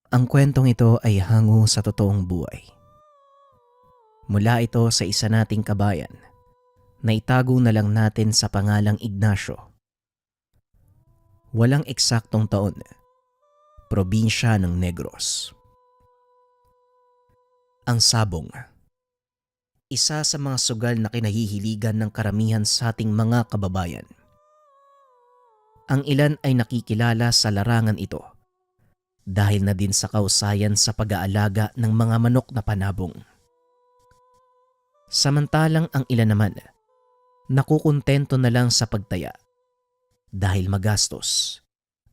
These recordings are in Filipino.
Ang kwentong ito ay hango sa totoong buhay. Mula ito sa isa nating kabayan na itago na lang natin sa pangalang Ignacio. Walang eksaktong taon, probinsya ng Negros. Ang sabong, isa sa mga sugal na kinahihiligan ng karamihan sa ating mga kababayan. Ang ilan ay nakikilala sa larangan ito dahil na din sa kausayan sa pag-aalaga ng mga manok na panabong. Samantalang ang ilan naman, nakukontento na lang sa pagtaya dahil magastos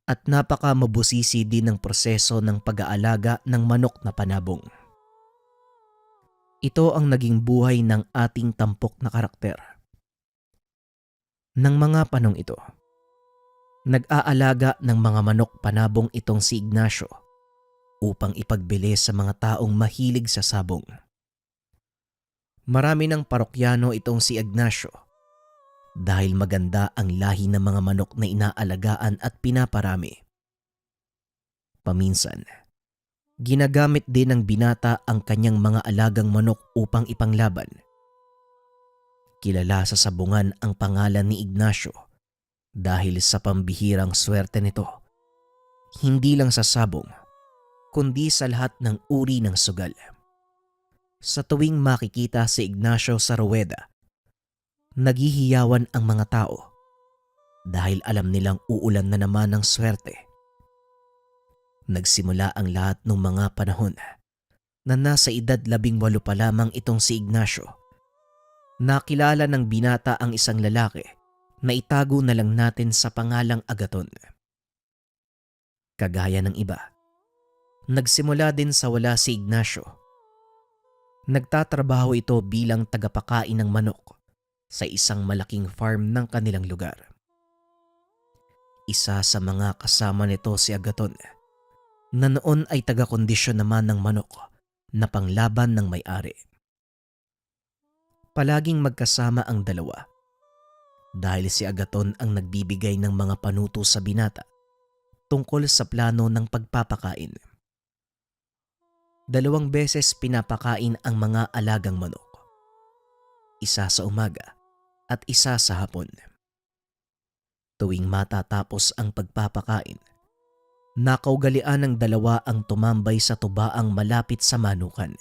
at napaka-mabusisi din ng proseso ng pag-aalaga ng manok na panabong. Ito ang naging buhay ng ating tampok na karakter. Nang mga panong ito, nag-aalaga ng mga manok panabong itong si Ignacio upang ipagbili sa mga taong mahilig sa sabong. Marami ng parokyano itong si Ignacio dahil maganda ang lahi ng mga manok na inaalagaan at pinaparami. Paminsan, ginagamit din ng binata ang kanyang mga alagang manok upang ipanglaban. Kilala sa sabungan ang pangalan ni Ignacio dahil sa pambihirang swerte nito, hindi lang sa sabong, kundi sa lahat ng uri ng sugal. Sa tuwing makikita si Ignacio sa ruweda, naghihiyawan ang mga tao dahil alam nilang uulan na naman ng swerte. Nagsimula ang lahat ng mga panahon na nasa edad 18 pa lamang itong si Ignacio. Nakilala ng binata ang isang lalaki na itago na lang natin sa pangalang Agaton. Kagaya ng iba, nagsimula din sa wala si Ignacio. Nagtatrabaho ito bilang tagapakain ng manok sa isang malaking farm ng kanilang lugar. Isa sa mga kasama nito si Agaton na noon ay taga-kondisyon naman ng manok na panglaban ng may-ari. Palaging magkasama ang dalawa dahil si Agaton ang nagbibigay ng mga panuto sa binata tungkol sa plano ng pagpapakain. 2 beses pinapakain ang mga alagang manok. Isa sa umaga at isa sa hapon. Tuwing matatapos ang pagpapakain, nakaugalian ng dalawa ang tumambay sa tubaang malapit sa manukan.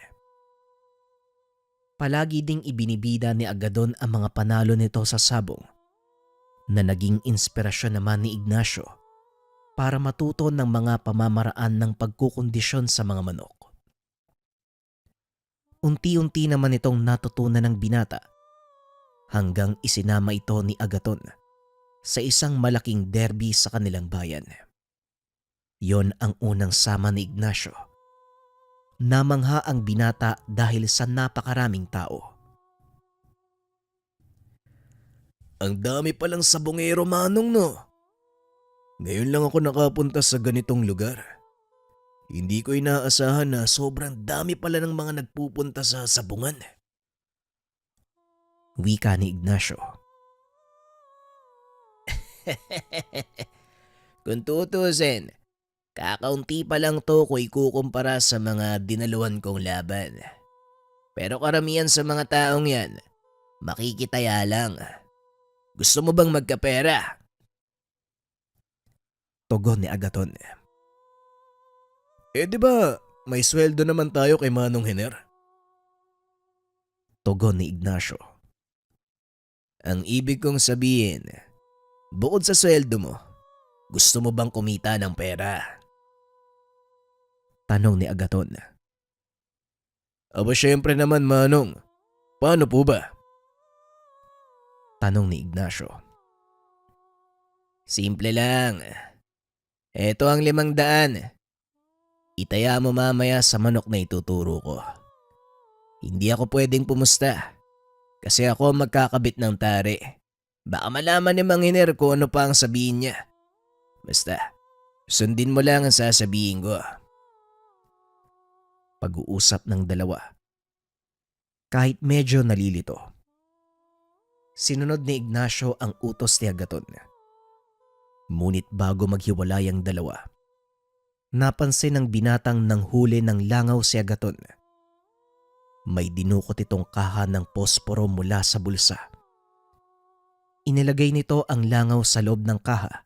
Palagi ding ibinibida ni Agaton ang mga panalo nito sa sabong na naging inspirasyon naman ni Ignacio para matuto ng mga pamamaraan ng pagkukondisyon sa mga manok. Unti-unti naman itong natutunan ng binata hanggang isinama ito ni Agaton sa isang malaking derby sa kanilang bayan. Yon ang unang sama ni Ignacio. Namangha ang binata dahil sa napakaraming tao. Ang dami palang sabongero, Manong, no? Ngayon lang ako nakapunta sa ganitong lugar. Hindi ko inaasahan na sobrang dami pala ng mga nagpupunta sa sabungan. Wika ni Ignacio. Kung tutusin, kakaunti pa lang to kung ikukumpara sa mga dinaluhan kong laban. Pero karamihan sa mga taong yan, makikitaya lang. Gusto mo bang magkapera? Tugon ni Agaton. Di ba may sweldo naman tayo kay Manong Hiner? Tugon ni Ignacio. Ang ibig kong sabihin, bukod sa sweldo mo, gusto mo bang kumita ng pera? Tanong ni Agaton. Aba syempre naman, Manong. Paano po ba? Tanong ni Ignacio. Simple lang. Ito ang 500. Itaya mo mamaya sa manok na ituturo ko. Hindi ako pwedeng pumusta kasi ako magkakabit ng tari. Baka malaman ni Mang Hiner kung ano pa ang sabihin niya. Basta, sundin mo lang ang sasabihin ko. Pag-uusap ng dalawa. Kahit medyo nalilito, sinunod ni Ignacio ang utos ni Agaton. Ngunit bago maghiwalay ang dalawa, napansin ng binatang nanghuli ng langaw si Agaton. May dinukot itong kaha ng posporo mula sa bulsa. Inilagay nito ang langaw sa loob ng kaha.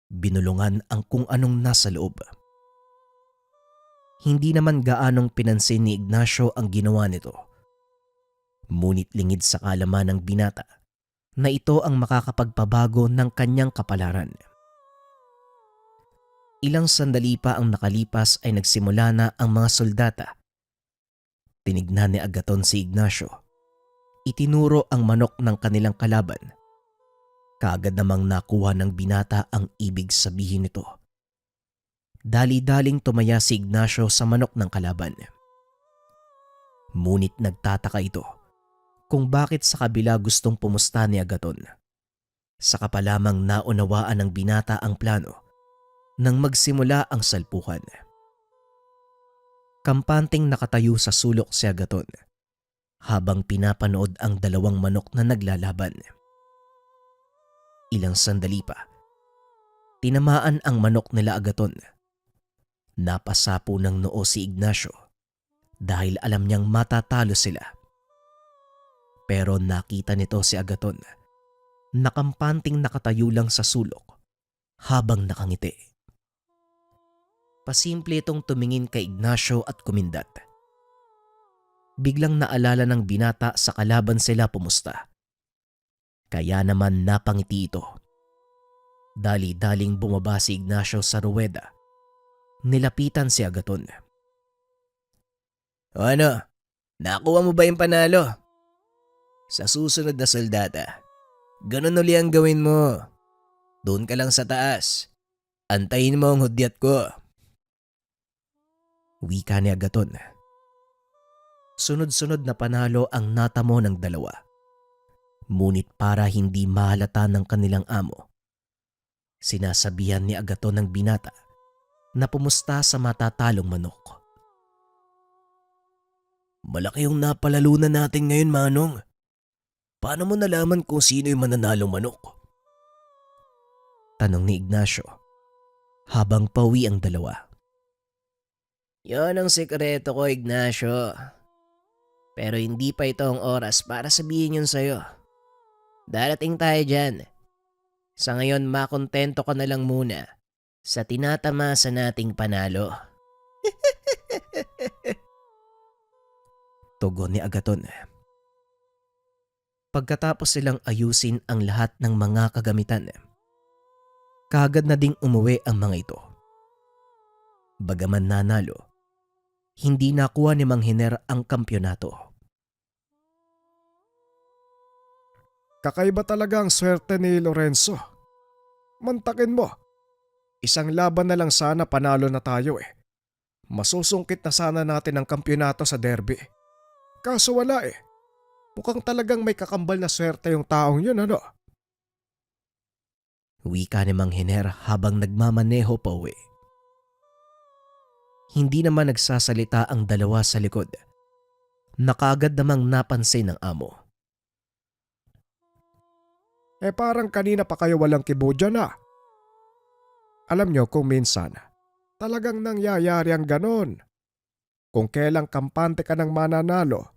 Binulungan ang kung anong nasa loob. Hindi naman gaanong pinansin ni Ignacio ang ginawa nito. Ngunit lingid sa kalaman ng binata na ito ang makakapagpabago ng kanyang kapalaran. Ilang sandali pa ang nakalipas ay nagsimula na ang mga soldata. Tinignan ni Agaton si Ignacio. Itinuro ang manok ng kanilang kalaban. Kaagad namang nakuha ng binata ang ibig sabihin nito. Dali-daling tumaya si Ignacio sa manok ng kalaban. Ngunit nagtataka ito kung bakit sa kabila gustong pumusta ni Agaton. Saka pa lamang naunawaan ng binata ang plano nang magsimula ang salpukan. Kampanteng nakatayo sa sulok si Agaton habang pinapanood ang dalawang manok na naglalaban. Ilang sandali pa, tinamaan ang manok nila Agaton. Napasapo ng noo si Ignacio dahil alam niyang matatalo sila. Pero nakita nito si Agaton, nakampanteng nakatayo lang sa sulok habang nakangiti. Pasimple itong tumingin kay Ignacio at kumindat. Biglang naalala ng binata sa kalaban sila pumusta. Kaya naman napangiti ito. Dali-daling bumaba si Ignacio sa ruweda. Nilapitan si Agaton. "O ano, nakuha mo ba yung panalo? Sa susunod na soldata, ganun uli ang gawin mo. Doon ka lang sa taas. Antayin mo ang hudyat ko." Wika ni Agaton. Sunod-sunod na panalo ang natamo ng dalawa. Ngunit para hindi mahalata ng kanilang amo, sinasabihan ni Agaton ng binata na pumusta sa matatalong manok. "Malaki yung napalalunan natin ngayon, Manong. Paano mo nalaman kung sino yung mananalong manok?" Tanong ni Ignacio habang pauwi ang dalawa. "Yon ang sikreto ko, Ignacio. Pero hindi pa ito ang oras para sabihin yun sa'yo. Darating tayo dyan. Sa ngayon, makontento ka na lang muna sa tinatamasa nating panalo." Tugon ni Agaton. Pagkatapos silang ayusin ang lahat ng mga kagamitan, kaagad na ding umuwi ang mga ito. Bagaman nanalo, hindi nakuha ni Mang Hiner ang kampyonato. Kakaiba talaga ang swerte ni Lorenzo. Mantakin mo. Isang laban na lang sana panalo na tayo eh. Masusungkit na sana natin ang kampyonato sa derby. Kaso wala eh. Mukhang talagang may kakambal na swerte yung taong yun, ano? Wika ni Mang Hiner habang nagmamaneho pa uwi. Hindi naman nagsasalita ang dalawa sa likod. Nakaagad namang napansin ng amo. Parang kanina pa kayo walang kibo dyan ah. Alam nyo kung minsan, talagang nangyayari ang ganon. Kung kailang kampante ka ng mananalo,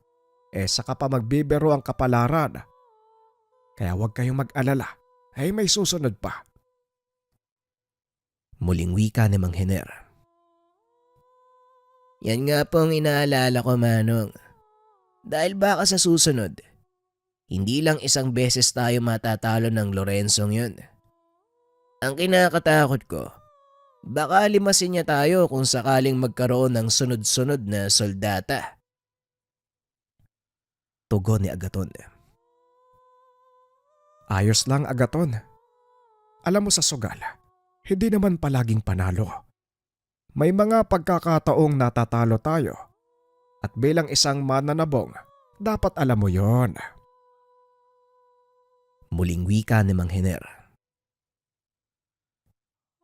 saka pa magbibiro ang kapalaran. Kaya huwag kayong mag-alala, may susunod pa. Muling wika ni Mang Hiner. Yan nga po ang inaalala ko, Manong. Dahil baka sa susunod, hindi lang isang beses tayo matatalo ng Lorenzong yun. Ang kinakatakot ko, baka limasin niya tayo kung sakaling magkaroon ng sunod-sunod na soldata. Tugon ni Agaton. Ayos lang, Agaton. Alam mo sa sugal, hindi naman palaging panalo. May mga pagkakataong natatalo tayo. At bilang isang mananabong, dapat alam mo yon. Muling wika ni Mang Hiner.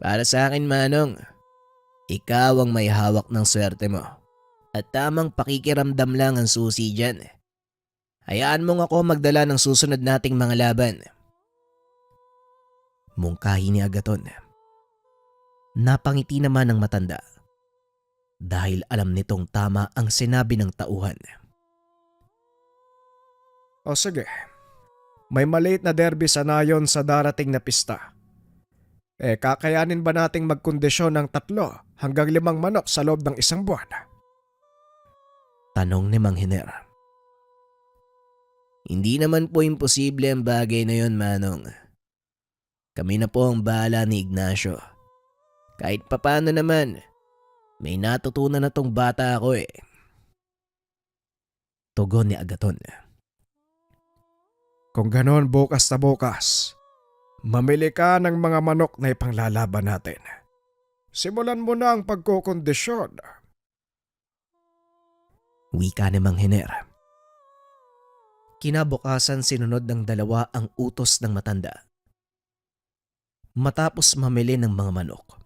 Para sa akin, Manong, ikaw ang may hawak ng swerte mo. At tamang pakikiramdam lang ang susi dyan. Hayaan mong ako magdala ng susunod nating mga laban. Mungkahi ni Agaton. Napangiti naman ng matanda dahil alam nitong tama ang sinabi ng tauhan. O sige, may maliit na derby sa nayon sa darating na pista. Kakayanin ba nating magkondisyon ng 3 hanggang 5 manok sa loob ng 1 buwan? Tanong ni Mang Hiner. Hindi naman po imposible ang bagay na yon, Manong. Kami na po ang bahala ni Ignacio. Kahit papano naman, may natutunan na tong bata ako eh. Tugon ni Agaton. Kung ganon, bukas na bukas, mamili ka ng mga manok na ipanglalaban natin. Simulan mo na ang pagkokondisyon. Wika ni Mang Hiner. Kinabukasan sinunod ng dalawa ang utos ng matanda. Matapos mamili ng mga manok,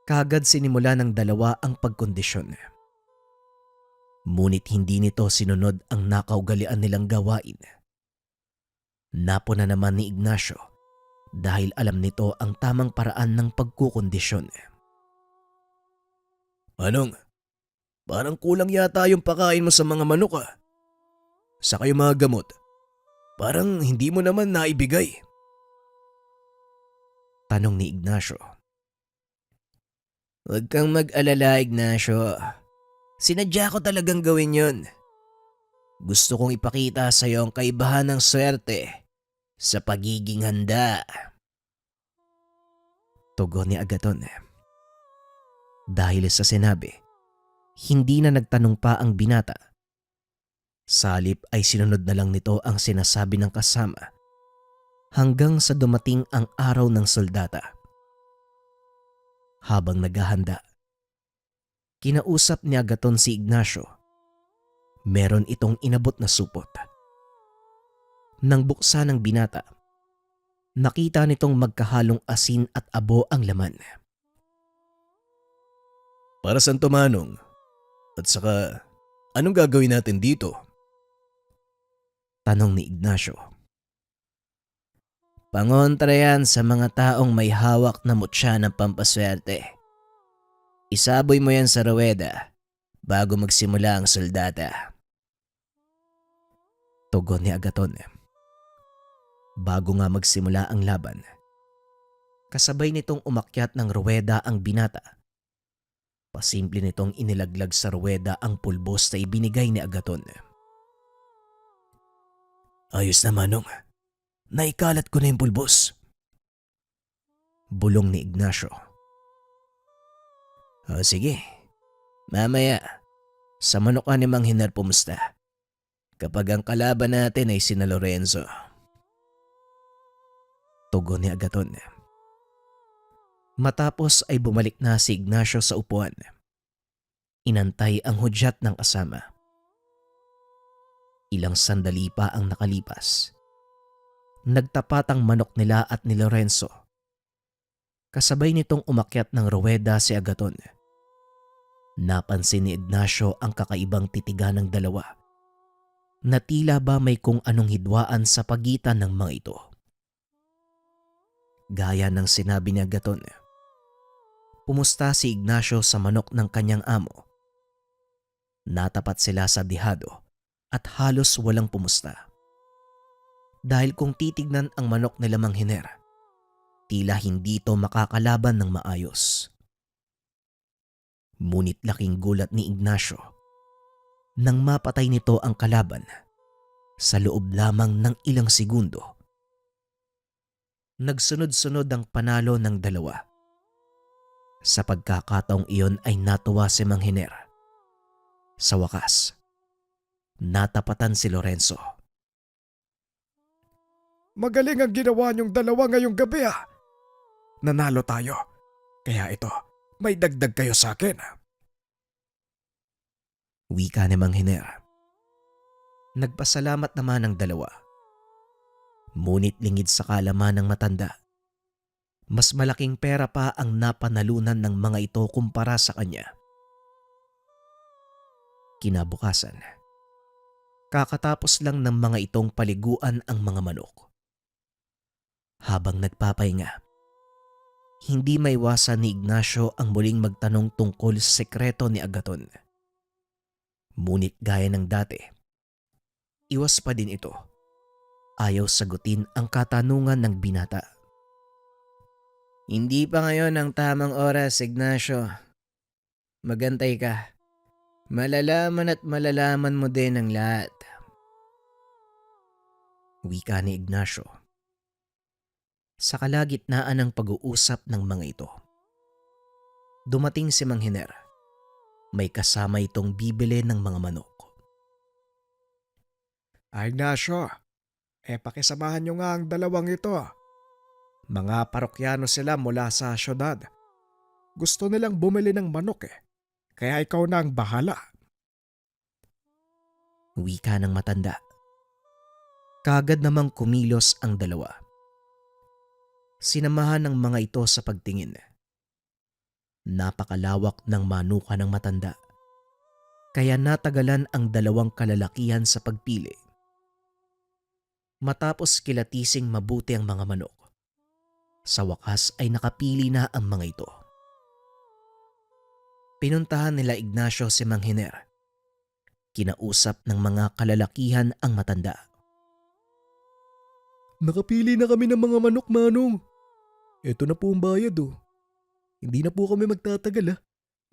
kaagad sinimula ng dalawa ang pagkondisyon. Ngunit hindi nito sinunod ang nakaugalian nilang gawain. Napuna naman ni Ignacio dahil alam nito ang tamang paraan ng pagkukondisyon. Manong, parang kulang yata yung pakain mo sa mga manok ah. Saka yung mga gamot, parang hindi mo naman naibigay. Tanong ni Ignacio. Huwag kang mag-alala, Ignacio. Sinadya ko talagang gawin yun. Gusto kong ipakita sa iyo ang kaibahan ng swerte sa pagiging handa. Tugon ni Agaton. Dahil sa sinabi, hindi na nagtanong pa ang binata. Salip ay sinunod na lang nito ang sinasabi ng kasama hanggang sa dumating ang araw ng soldata. Habang naghahanda, kinausap ni Agaton si Ignacio. Meron itong inabot na supot. Nang buksan ng binata, nakita nitong magkahalong asin at abo ang laman. Para saan to, Manong? At saka, anong gagawin natin dito? Tanong ni Ignacio. Pangontra yan sa mga taong may hawak na mutya ng pampaswerte. Isaboy mo yan sa ruweda bago magsimula ang soldata. Tugon ni Agaton. Bago nga magsimula ang laban, kasabay nitong umakyat ng ruweda ang binata. Pasimple nitong inilaglag sa ruweda ang pulbos na ibinigay ni Agaton. Ayos na, Manong. Naikalat ko na yung pulbos. Bulong ni Ignacio. O sige, mamaya, sa manok ni Mang Hiner pumusta kapag ang kalaban natin ay sina Lorenzo. Tugon ni Agaton. Matapos ay bumalik na si Ignacio sa upuan. Inantay ang hudyat ng kasama. Ilang sandali pa ang nakalipas. Nagtapat ang manok nila at ni Lorenzo. Kasabay nitong umakyat ng ruweda si Agaton. Napansin ni Ignacio ang kakaibang titiga ng dalawa na tila ba may kung anong hidwaan sa pagitan ng mga ito. Gaya ng sinabi ni Agaton, pumusta si Ignacio sa manok ng kanyang amo. Natapat sila sa dihado at halos walang pumusta. Dahil kung titignan ang manok nila Mang Hiner, tila hindi ito makakalaban ng maayos. Ngunit laking gulat ni Ignacio nang mapatay nito ang kalaban sa loob lamang ng ilang segundo. Nagsunod-sunod ang panalo ng dalawa. Sa pagkakataong iyon ay natuwa si Mang Hiner. Sa wakas, natapatan si Lorenzo. Magaling ang ginawa niyong dalawa ngayong gabi ah. Nanalo tayo. Kaya ito, may dagdag kayo sa akin. Wika ni Mang Hiner. Nagpasalamat naman ang dalawa. Ngunit lingid sa kalaman ng matanda, mas malaking pera pa ang napanalunan ng mga ito kumpara sa kanya. Kinabukasan, kakatapos lang ng mga itong paliguan ang mga manok. Habang nagpapahinga, Hindi maiwasan ni Ignacio ang muling magtanong tungkol sa sekreto ni Agaton. Ngunit gaya ng dati, iwas pa din ito. Ayaw sagutin ang katanungan ng binata. Hindi pa ngayon ang tamang oras, Ignacio. Magantay ka. Malalaman at malalaman mo din ang lahat. Wika ni Ignacio. Sa kalagitnaan ng pag-uusap ng mga ito, dumating si Mang Hiner. May kasama itong bibili ng mga manok. Ay Ignacio, pakisamahan nyo nga ang dalawang ito. Mga parokyano sila mula sa syudad. Gusto nilang bumili ng manok kaya ikaw na ang bahala. Wika ng matanda. Kagad namang kumilos ang dalawa. Sinamahan ng mga ito sa pagtingin. Napakalawak ng manuka ng matanda, kaya natagalan ang dalawang kalalakihan sa pagpili. Matapos kilatising mabuti ang mga manok, sa wakas ay nakapili na ang mga ito. Pinuntahan nila Ignacio si Mang Hiner. Kinausap ng mga kalalakihan ang matanda. Nakapili na kami ng mga manok, Manong. Ito na po ang bayad Hindi na po kami magtatagal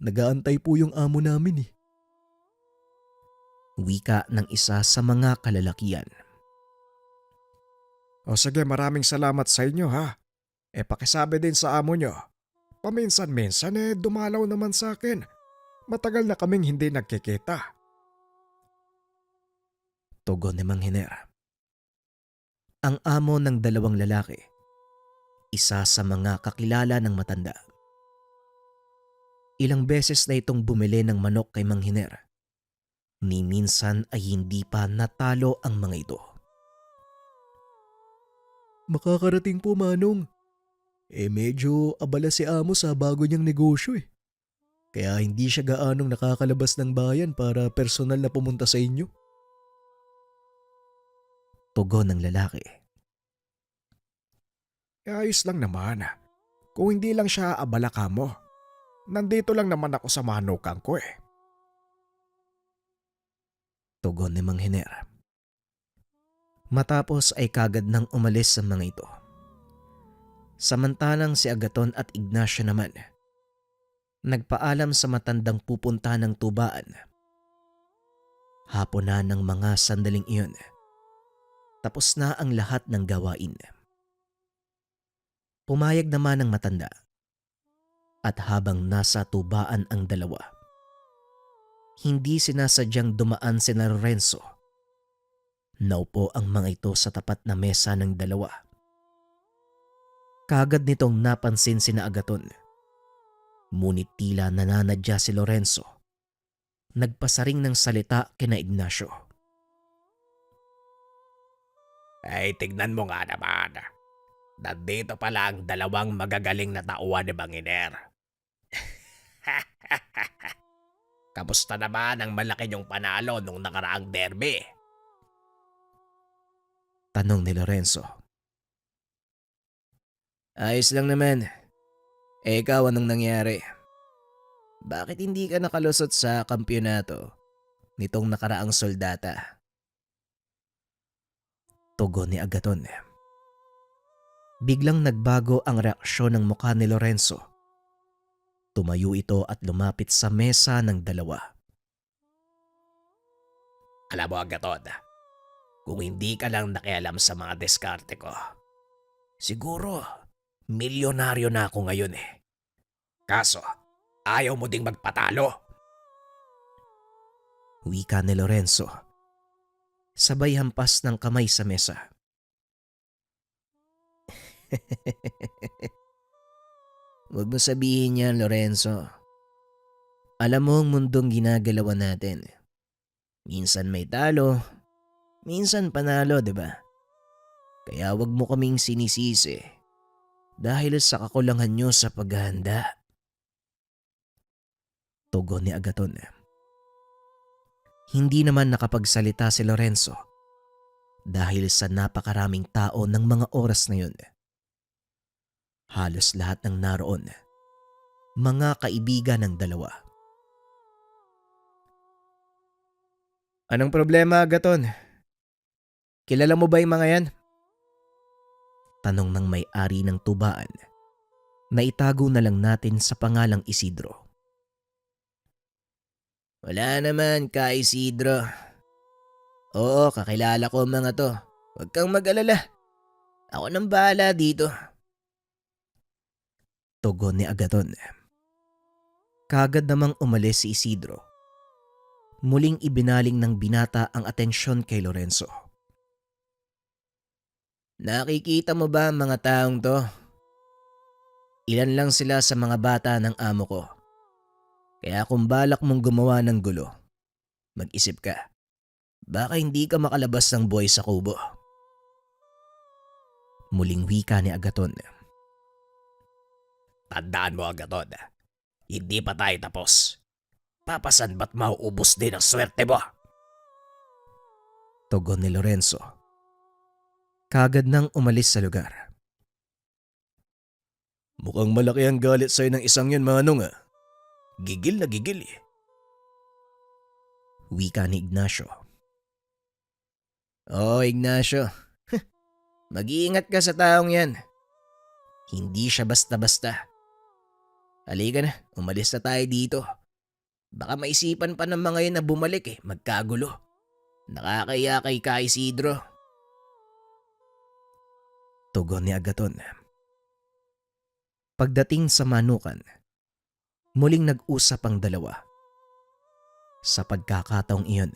Nagaantay po yung amo namin Wika ng isa sa mga kalalakihan. O sige, maraming salamat sa inyo pakisabi din sa amo nyo. Paminsan-minsan dumalaw naman sa akin. Matagal na kaming hindi nagkikita. Tugon ni Mang Hiner. Ang amo ng dalawang lalaki, isa sa mga kakilala ng matanda. Ilang beses na itong bumili ng manok kay Mang Hiner. Ni minsan ay hindi pa natalo ang mga ito. Makakarating po, Manong. Medyo abala si amo sa bago niyang negosyo Kaya hindi siya gaanong nakakalabas ng bayan para personal na pumunta sa inyo. Tugon ng lalaki. Ayos lang naman. Kung hindi lang siya abala ka mo. Nandito lang naman ako sa manukan ko Tugon ni Mang Hiner. Matapos ay kagad nang umalis sa mga ito. Samantalang si Agaton at Ignacio naman, nagpaalam sa matandang pupunta ng tubaan. Hapon na ng mga sandaling iyon. Tapos na ang lahat ng gawain. Pumayag naman ang matanda. At habang nasa tubaan ang dalawa, hindi sinasadyang dumaan si Lorenzo. Naupo ang mga ito sa tapat na mesa ng dalawa. Kagad nitong napansin sina Agaton. Ngunit tila nananadya si Lorenzo. Nagpasaring ng salita kina Ignacio. Ay, tignan mo nga naman. Nandito pala ang dalawang magagaling na tauhan ni Mang Hiner. Kamusta naman ang malaki niyong panalo nung nakaraang derby? Tanong ni Lorenzo. Ayos lang naman. Ikaw anong nangyari? Bakit hindi ka nakalusot sa kampyonato nitong nakaraang soldata? Tugon ni Agaton. Biglang nagbago ang reaksyon ng mukha ni Lorenzo. Tumayo ito at lumapit sa mesa ng dalawa. Alam mo, Agaton, kung hindi ka lang nakialam sa mga diskarte ko, siguro milyonaryo na ako ngayon Kaso, ayaw mo ding magpatalo. Wika ni Lorenzo. Sabay hampas ng kamay sa mesa. Huwag mo sabihin yan, Lorenzo. Alam mo ang mundong ginagalawan natin. Minsan may talo, minsan panalo, di ba? Kaya huwag mo kaming sinisisi dahil sa kakulangan nyo sa paghahanda. Tugon ni Agaton. Hindi naman nakapagsalita si Lorenzo dahil sa napakaraming tao ng mga oras na yun. Halos lahat ng naroon, mga kaibigan ng dalawa. Anong problema, Agaton? Kilala mo ba yung mga yan? Tanong ng may-ari ng tubaan na itago na lang natin sa pangalang Isidro. Wala naman, Ka Isidro. Oo, kakilala ko ang mga to. Huwag kang mag-alala. Ako nang bahala dito. Tugon ni Agaton. Kagad namang umalis si Isidro. Muling ibinaling ng binata ang atensyon kay Lorenzo. Nakikita mo ba ang mga taong to? Ilan lang sila sa mga bata ng amo ko. Kaya kung balak mong gumawa ng gulo, mag-isip ka. Baka hindi ka makalabas ng buhay sa kubo. Muling wika ni Agaton. Tandaan mo, Agaton. Hindi pa tayo tapos. Papasan ba't mauubos din ang swerte mo? Tugon ni Lorenzo. Kagad nang umalis sa lugar. Mukhang malaki ang galit sa'yo ng isang yun, Manong. Gigil na gigil eh. Wika ni Ignacio. Oo, Ignacio. Mag-iingat ka sa taong yan. Hindi siya basta-basta. Halika na, umalis na tayo dito. Baka maisipan pa ng mga yun na bumalik magkagulo. Nakakaya kay Ka Isidro. Tugon ni Agaton. Pagdating sa manukan, muling nag-usap ang dalawa. Sa pagkakataong iyon,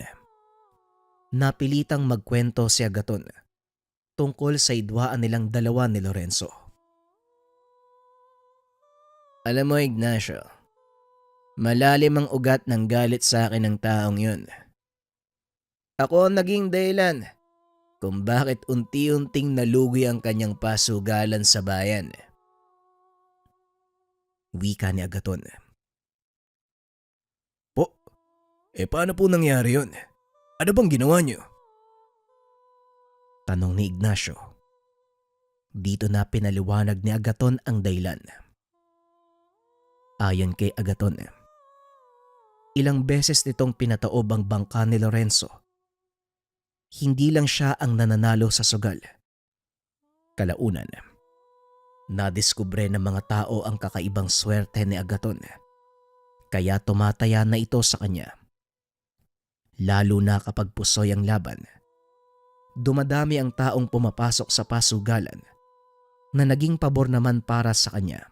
napilitang magkwento si Agaton tungkol sa idwaan nilang dalawa ni Lorenzo. Alam mo, Ignacio, malalim ang ugat ng galit sa akin ng taong yun. Ako ang naging dahilan kung bakit unti-unting nalugi ang kanyang pasugalan sa bayan. Wika ni Agaton. Paano po nangyari yun? Ano bang ginawa niyo? Tanong ni Ignacio. Dito na pinaliwanag ni Agaton ang dahilan. Ayon kay Agaton, ilang beses nitong pinataob ang bangka ni Lorenzo. Hindi lang siya ang nananalo sa sugal. Kalaunan, nadiskubre ng mga tao ang kakaibang swerte ni Agaton. Kaya tumataya na ito sa kanya. Lalo na kapag pusoy ang laban, dumadami ang taong pumapasok sa pasugalan na naging pabor naman para sa kanya.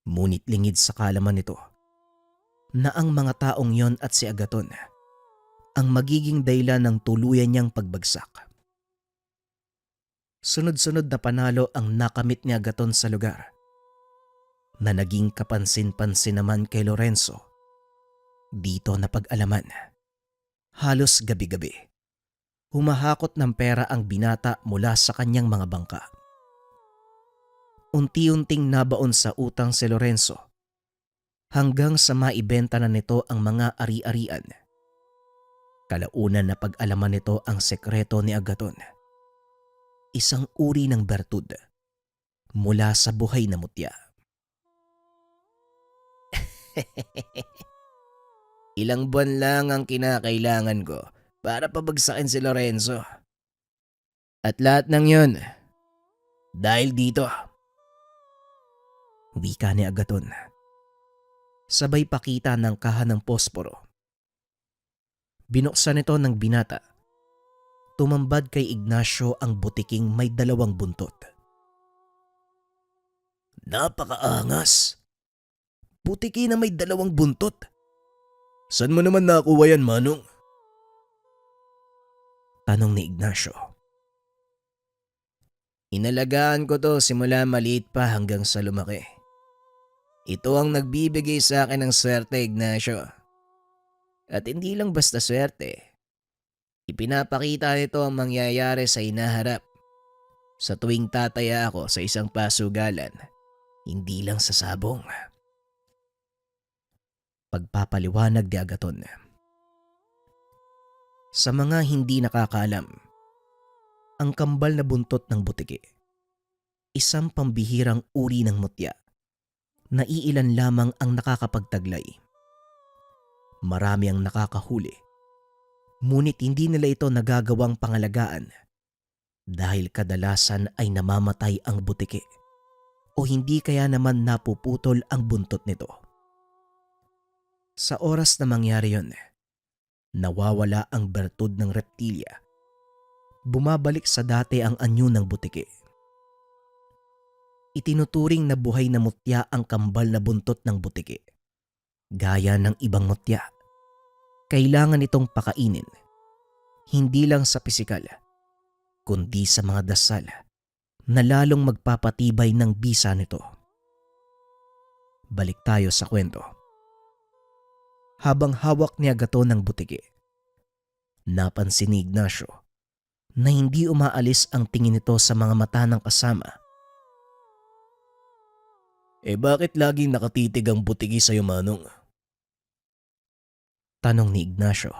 Ngunit lingid sa kalaman nito na ang mga taong yon at si Agaton ang magiging dahilan ng tuluyan niyang pagbagsak. Sunod-sunod na panalo ang nakamit ni Agaton sa lugar na naging kapansin-pansin naman kay Lorenzo. Dito na pag-alaman, halos gabi-gabi, humahakot ng pera ang binata mula sa kanyang mga bangka. Unti-unting nabaon sa utang si Lorenzo hanggang sa maibenta na nito ang mga ari-arian. Kalaunan na pag-alaman nito ang sekreto ni Agaton, isang uri ng bertud mula sa buhay na mutya. Ilang buwan lang ang kinakailangan ko para pabagsakin si Lorenzo. At lahat ng yun, dahil dito. Wika ni Agaton. Sabay pakita ng kaha ng posporo. Binuksan ito ng binata. Tumambad kay Ignacio ang butiking may 2 buntot. Napakaangas. Butiki na may 2 buntot. Saan mo naman nakuha yan, Manong? Tanong ni Ignacio. Inalagaan ko to simula maliit pa hanggang sa lumaki. Ito ang nagbibigay sa akin ng swerte, Ignacio. At hindi lang basta swerte. Ipinapakita nito ang mangyayari sa hinaharap. Sa tuwing tataya ako sa isang pasugalan, hindi lang sa sabong. Pagpapaliwanag ni Agaton. Sa mga hindi nakakaalam, ang kambal na buntot ng butiki isang pambihirang uri ng mutya na iilan lamang ang nakakapagtaglay. Marami ang nakakahuli, ngunit hindi nila ito nagagawang pangalagaan dahil kadalasan ay namamatay ang butiki o hindi kaya naman napuputol ang buntot nito. Sa oras na mangyari yon, nawawala ang bertud ng reptilya. Bumabalik sa dati ang anyo ng butiki. Itinuturing na buhay na mutya ang kambal na buntot ng butiki. Gaya ng ibang mutya, kailangan itong pakainin, hindi lang sa pisikal, kundi sa mga dasal na lalong magpapatibay ng bisa nito. Balik tayo sa kwento. Habang hawak ni Agaton ng butiki, napansin ni Ignacio na hindi umaalis ang tingin nito sa mga mata ng kasama. Bakit laging nakatitig ang butiki sa'yo, Manong? Tanong ni Ignacio.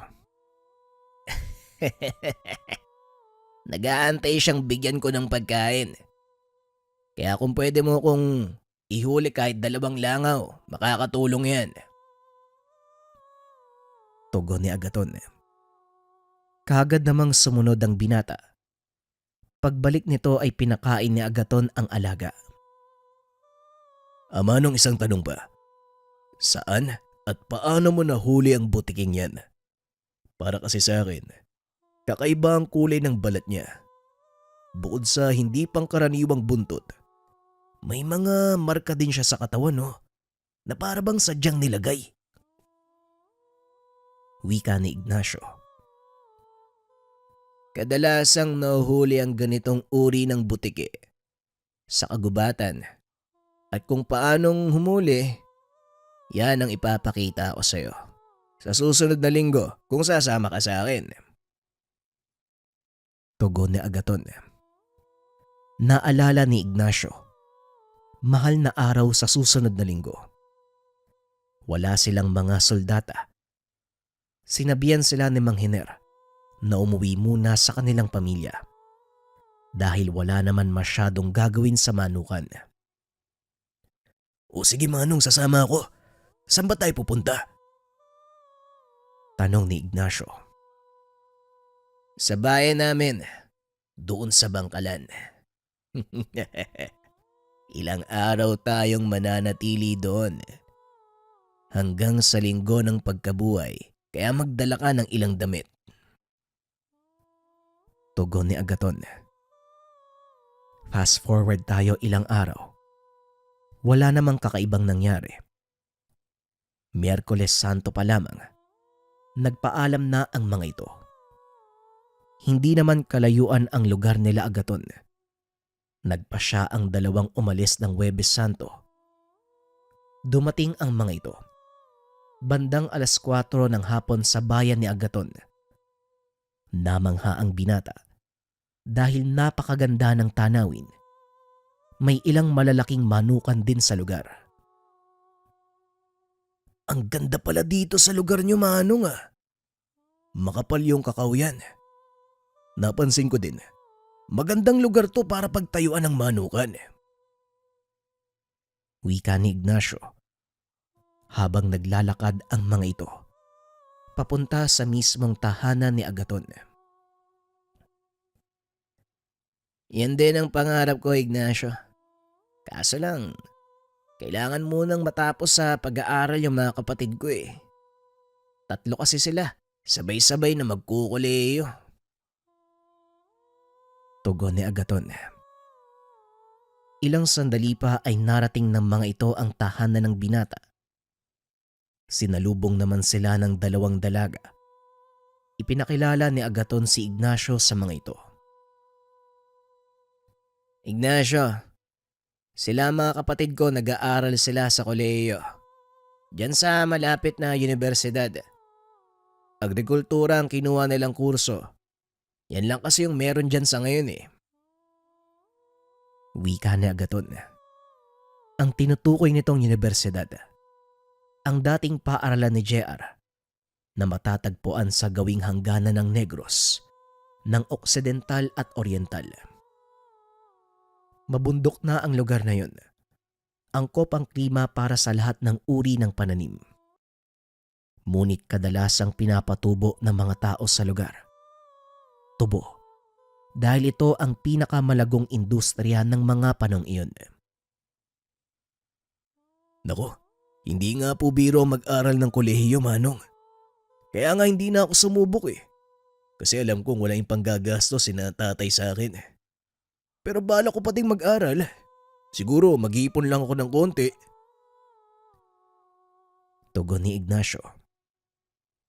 Nag-aantay siyang bigyan ko ng pagkain. Kaya kung pwede mo kong ihuli kahit 2 langaw, makakatulong yan. Tugon ni Agaton. Kaagad namang sumunod ang binata. Pagbalik nito ay pinakain ni Agaton ang alaga. Manong, isang tanong pa. Saan at paano mo nahuli ang butiking yan? Para kasi sa akin, kakaiba ang kulay ng balat niya. Bukod sa hindi pangkaraniwang buntot, may mga marka din siya sa katawan, no? Na para bang sadyang nilagay. Wika ni Ignacio. Kadalasang nahuhuli ang ganitong uri ng butiki sa kagubatan. At kung paanong humuli, yan ang ipapakita ko sa'yo sa susunod na linggo kung sasama ka sa akin. Tugon ni Agaton. Naalala ni Ignacio, mahal na araw sa susunod na linggo. Wala silang mga soldata. Sinabihan sila ni Mang Hiner na umuwi muna sa kanilang pamilya dahil wala naman masyadong gagawin sa manukan. O sige, Manong, sasama ako. Saan ba tayo pupunta? Tanong ni Ignacio. Sa bayan namin, doon sa Bangkalan. Ilang araw tayong mananatili doon. Hanggang sa linggo ng pagkabuhay, kaya magdala ka ng ilang damit. Tugon ni Agaton. Fast forward tayo ilang araw. Wala namang kakaibang nangyari. Miyerkules Santo pa lamang, nagpaalam na ang mga ito. Hindi naman kalayuan ang lugar nila Agaton. Nagpasya ang 2 umalis ng Huwebes Santo. Dumating ang mga ito. Bandang 4:00 ng hapon sa bayan ni Agaton. Namangha ang binata dahil napakaganda ng tanawin. May ilang malalaking manukan din sa lugar. Ang ganda pala dito sa lugar niyo, Manong, ah. Makapal yung kakao yan. Napansin ko din, magandang lugar to para pagtayuan ng manukan. Wika ni Ignacio habang naglalakad ang mga ito papunta sa mismong tahanan ni Agaton. Yan din ang pangarap ko, Ignacio. Kaso lang, kailangan munang matapos sa pag-aaral yung mga kapatid ko eh. 3 kasi sila, sabay-sabay na magkukuleyo. Tugon ni Agaton. Ilang sandali pa ay narating ng mga ito ang tahanan ng binata. Sinalubong naman sila ng 2 dalaga. Ipinakilala ni Agaton si Ignacio sa mga ito. Ignacio, sila mga kapatid ko, nag-aaral sila sa kolehiyo. Diyan sa malapit na universidad. Agrikultura ang kinuha nilang kurso. Yan lang kasi yung meron dyan sa ngayon eh. Wika ni Agaton. Ang tinutukoy nitong universidad, ang dating paaralan ni JR na matatagpuan sa gawing hangganan ng Negros, ng Oksidental at Oriental. Mabundok na ang lugar na yun. Angkop ang klima para sa lahat ng uri ng pananim. Ngunit kadalasang pinapatubo ng mga tao sa lugar. Tubo. Dahil ito ang pinakamalagong industriya ng mga panong iyon. Nako, hindi nga po biro mag-aral ng kolehiyo, Manong. Kaya nga hindi na ako sumubok eh. Kasi alam kong wala yung panggagastos si tatay sa akin. Pero bala ko pa ding mag-aral. Siguro mag-iipon lang ako ng konti. Tugon ni Ignacio.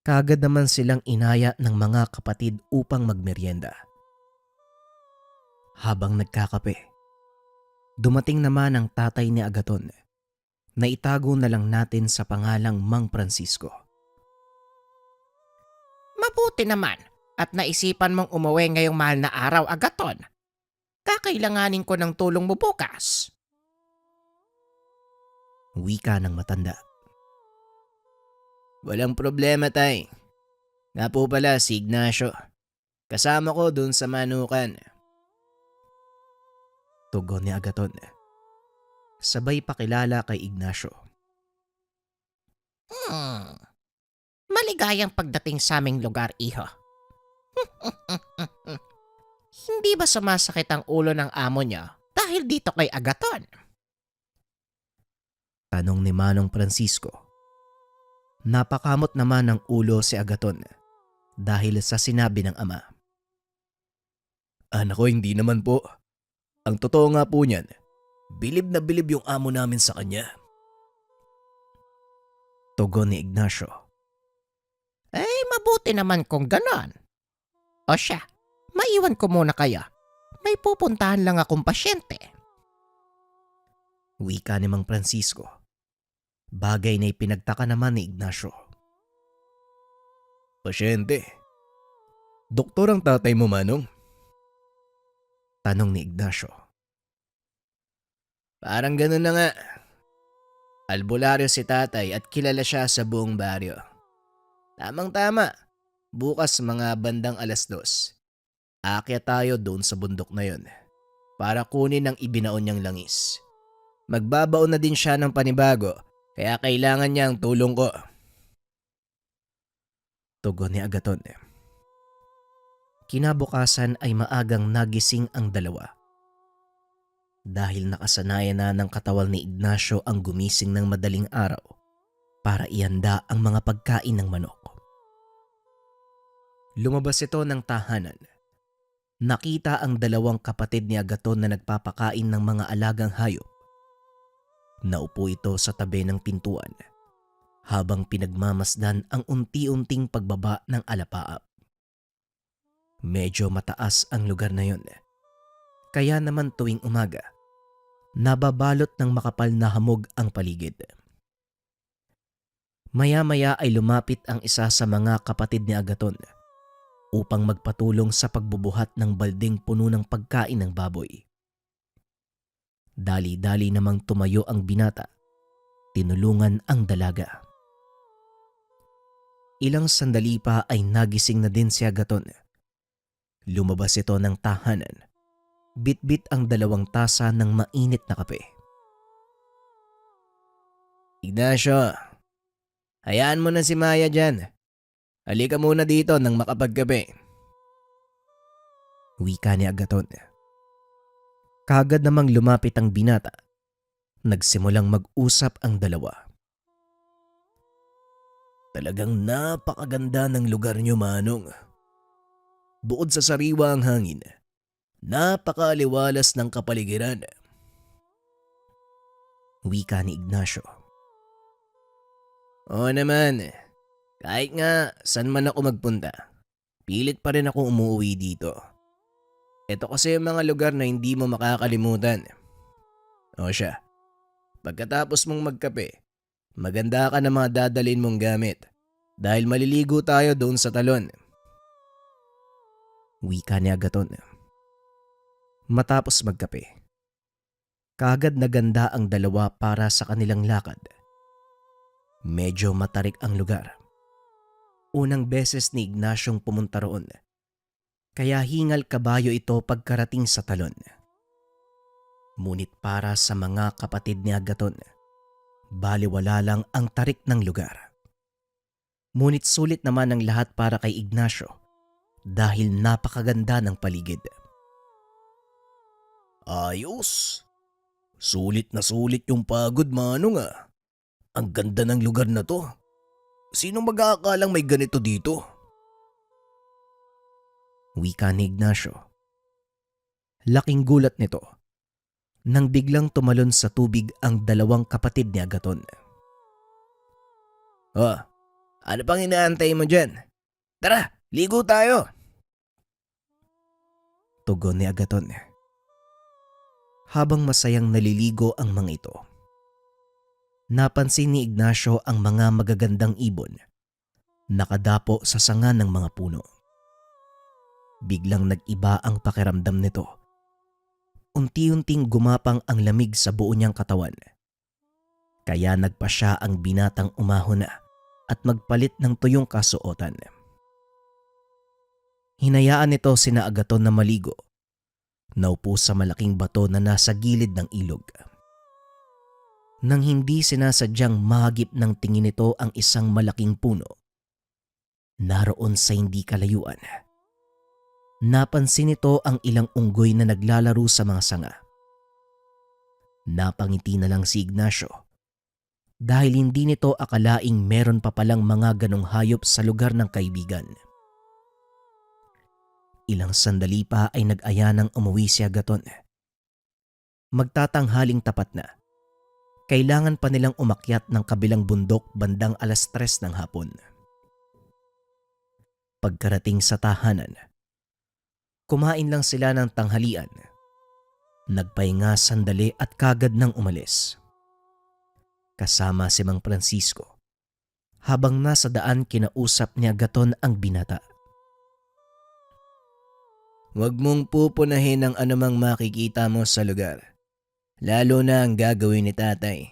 Kaagad naman silang inaya ng mga kapatid upang magmeryenda. Habang nagkakape, dumating naman ang tatay ni Agaton na itago na lang natin sa pangalang Mang Francisco. Mabuti naman at naisipan mong umuwi ngayong mahal na araw, Agaton. Kakailanganin ko ng tulong mo bukas. Wika ng matanda. Walang problema, tay. Nga po pala si Ignacio. Kasama ko dun sa manukan. Tugon ni Agaton. Sabay pakilala kay Ignacio. Maligayang pagdating sa aming lugar, iho. Hindi ba sumasakit ang ulo ng amo niya dahil dito kay Agaton? Tanong ni Manong Francisco. Napakamot naman ng ulo si Agaton dahil sa sinabi ng ama. Anak ko, hindi naman po. Ang totoo nga po niyan, bilib na bilib yung amo namin sa kanya. Tugon ni Ignacio. Mabuti naman kung ganon. O siya, maiwan ko muna kaya. May pupuntahan lang akong pasyente. Wika ni Mang Francisco. Bagay na ipinagtaka naman ni Ignacio. Pasyente. Doktor ang tatay mo, Manong? Tanong ni Ignacio. Parang ganun na nga. Albularyo si tatay at kilala siya sa buong baryo. Tamang-tama. Bukas mga bandang 2:00. Aakyat tayo doon sa bundok na yon para kunin ang ibinaon niyang langis. Magbabaon na din siya ng panibago kaya kailangan niya ang tulong ko. Tugon ni Agaton. Kinabukasan ay maagang nagising ang dalawa. Dahil nakasanayan na ng katawan ni Ignacio ang gumising ng madaling araw para ihanda ang mga pagkain ng manok. Lumabas ito ng tahanan. Nakita ang dalawang kapatid ni Agaton na nagpapakain ng mga alagang hayop. Naupo ito sa tabi ng pintuan habang pinagmamasdan ang unti-unting pagbaba ng alapaap. Medyo mataas ang lugar na yon. Kaya naman tuwing umaga, nababalot ng makapal na hamog ang paligid. Maya-maya ay lumapit ang isa sa mga kapatid ni Agaton upang magpatulong sa pagbubuhat ng balding puno ng pagkain ng baboy. Dali-dali namang tumayo ang binata, tinulungan ang dalaga. Ilang sandali pa ay nagising na din si Agaton. Lumabas ito ng tahanan. Bit-bit ang 2 tasa ng mainit na kape. Ignacio, hayaan mo na si Maya dyan. Halika muna dito nang makapagkape. Wika ni Agaton. Kaagad namang lumapit ang binata. Nagsimulang mag-usap ang dalawa. Talagang napakaganda ng lugar niyo, Manong. Bukod sa sariwa ang hangin, napakaliwalas ng kapaligiran. Wika ni Ignacio. Oo naman, kahit nga saan man ako magpunta, pilit pa rin ako umuwi dito. Ito kasi yung mga lugar na hindi mo makakalimutan. O siya, pagkatapos mong magkape, maganda ka na mga dadalhin mong gamit dahil maliligo tayo doon sa talon. Wika ni Agaton. Matapos magkape, kaagad naganda ang dalawa para sa kanilang lakad. Medyo matarik ang lugar. Unang beses ni Ignacyong pumunta roon, kaya hingal kabayo ito pagkarating sa talon. Ngunit para sa mga kapatid ni Agaton, baliwala lang ang tarik ng lugar. Ngunit sulit naman ang lahat para kay Ignacio dahil napakaganda ng paligid. Ayos. Sulit na sulit yung pagod, Manong ah. Ang ganda ng lugar na to. Sino mag-aakalang may ganito dito? Wika ni Ignacio. Laking gulat nito nang biglang tumalon sa tubig ang dalawang kapatid ni Agaton. Ano pang inaantay mo dyan? Tara, ligo tayo. Tugon ni Agaton. Habang masayang naliligo ang mga ito, napansin ni Ignacio ang mga magagandang ibon nakadapo sa sanga ng mga puno. Biglang nag-iba ang pakiramdam nito. Unti-unting gumapang ang lamig sa buo niyang katawan. Kaya nagpa siya ang binatang umahon na at magpalit ng tuyong kasuotan. Hinayaan nito sina Agaton na maligo. Naupo sa malaking bato na nasa gilid ng ilog. Nang hindi sinasadyang mahagip ng tingin nito ang isang malaking puno, naroon sa hindi kalayuan, napansin nito ang ilang unggoy na naglalaro sa mga sanga. Napangiti na lang si Ignacio dahil hindi nito akalaing meron pa palang mga ganong hayop sa lugar ng kaibigan. Ilang sandali pa ay nag-aya ng umuwi si Agaton. Magtatanghaling tapat na. Kailangan pa nilang umakyat ng kabilang bundok bandang 3:00 ng hapon. Pagkarating sa tahanan, kumain lang sila ng tanghalian. Nagpahinga sandali at kagad nang umalis. Kasama si Mang Francisco. Habang nasa daan kinausap ni Agaton ang binata. Huwag mong pupunahin ang anumang makikita mo sa lugar. Lalo na ang gagawin ni tatay.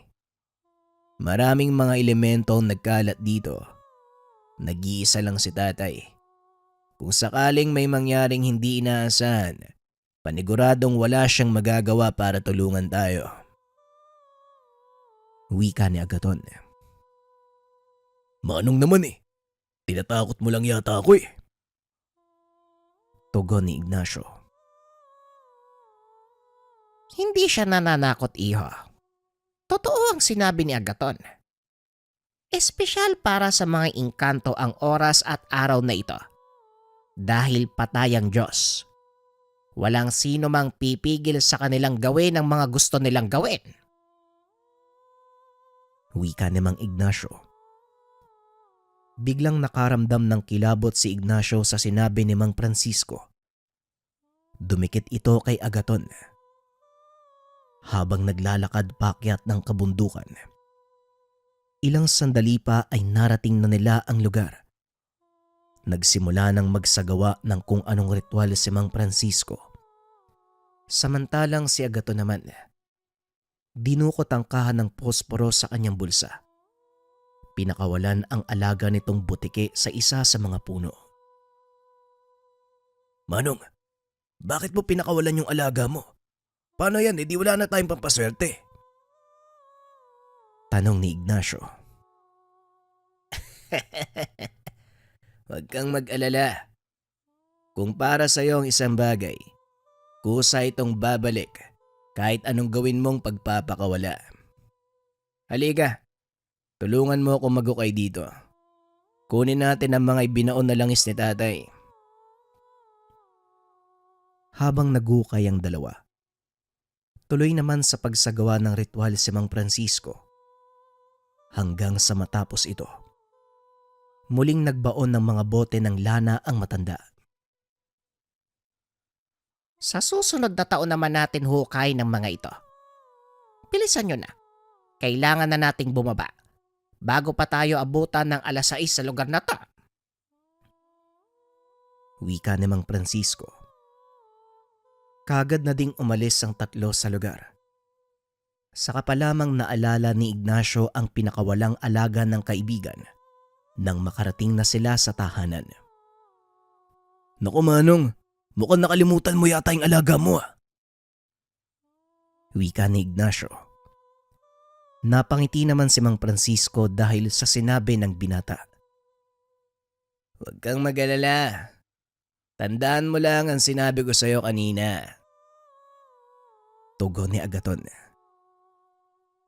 Maraming mga elemento ang nagkalat dito. Nag-iisa lang si tatay. Kung sakaling may mangyaring hindi inaasahan, paniguradong wala siyang magagawa para tulungan tayo. Wika ni Agaton. Manong naman eh. Tinatakot mo lang yata ako eh. Tugon ni Ignacio. Hindi siya nananakot, iho. Totoo ang sinabi ni Agaton. Espesyal para sa mga engkanto ang oras at araw na ito. Dahil patay ang Diyos. Walang sino mang pipigil sa kanilang gawin ang mga gusto nilang gawin. Wika ni Mang Ignacio. Biglang nakaramdam ng kilabot si Ignacio sa sinabi ni Mang Francisco. Dumikit ito kay Agaton. Habang naglalakad paakyat ng kabundukan, ilang sandali pa ay narating na nila ang lugar. Nagsimula ng magsagawa ng kung anong ritual si Mang Francisco. Samantalang si Agaton naman, dinukot ang kahan ng posporo sa kanyang bulsa. Pinakawalan ang alaga nitong butike sa isa sa mga puno. Manong, bakit mo pinakawalan yung alaga mo? Paano yan? Di wala na tayong pampaswerte. Tanong ni Ignacio. Huwag kang mag-alala. Kung para sa'yo ang isang bagay, kusa itong babalik kahit anong gawin mong pagpapakawala. Halika, tulungan mo ako magukay dito. Kunin natin ang mga ibinaon na langis ni tatay. Habang nagukay ang dalawa, tuloy naman sa pagsagawa ng ritual si Mang Francisco. Hanggang sa matapos ito, muling nagbaon ng mga bote ng lana ang matanda. Sa susunod na taon naman natin hukay ng mga ito. Bilisan nyo na. Kailangan na nating bumaba bago pa tayo abutan ng 6:00 sa lugar na to. Wika ni Mang Francisco. Kagad na ding umalis ang tatlo sa lugar. Saka pa lamang naalala ni Ignacio ang pinakawalang alaga ng kaibigan nang makarating na sila sa tahanan. Naku Manong, mukhang nakalimutan mo yata yung alaga mo ah. Wika ni Ignacio. Napangiti naman si Mang Francisco dahil sa sinabi ng binata. Huwag kang mag-alala. Tandaan mo lang ang sinabi ko sa'yo kanina. Tugon ni Agaton.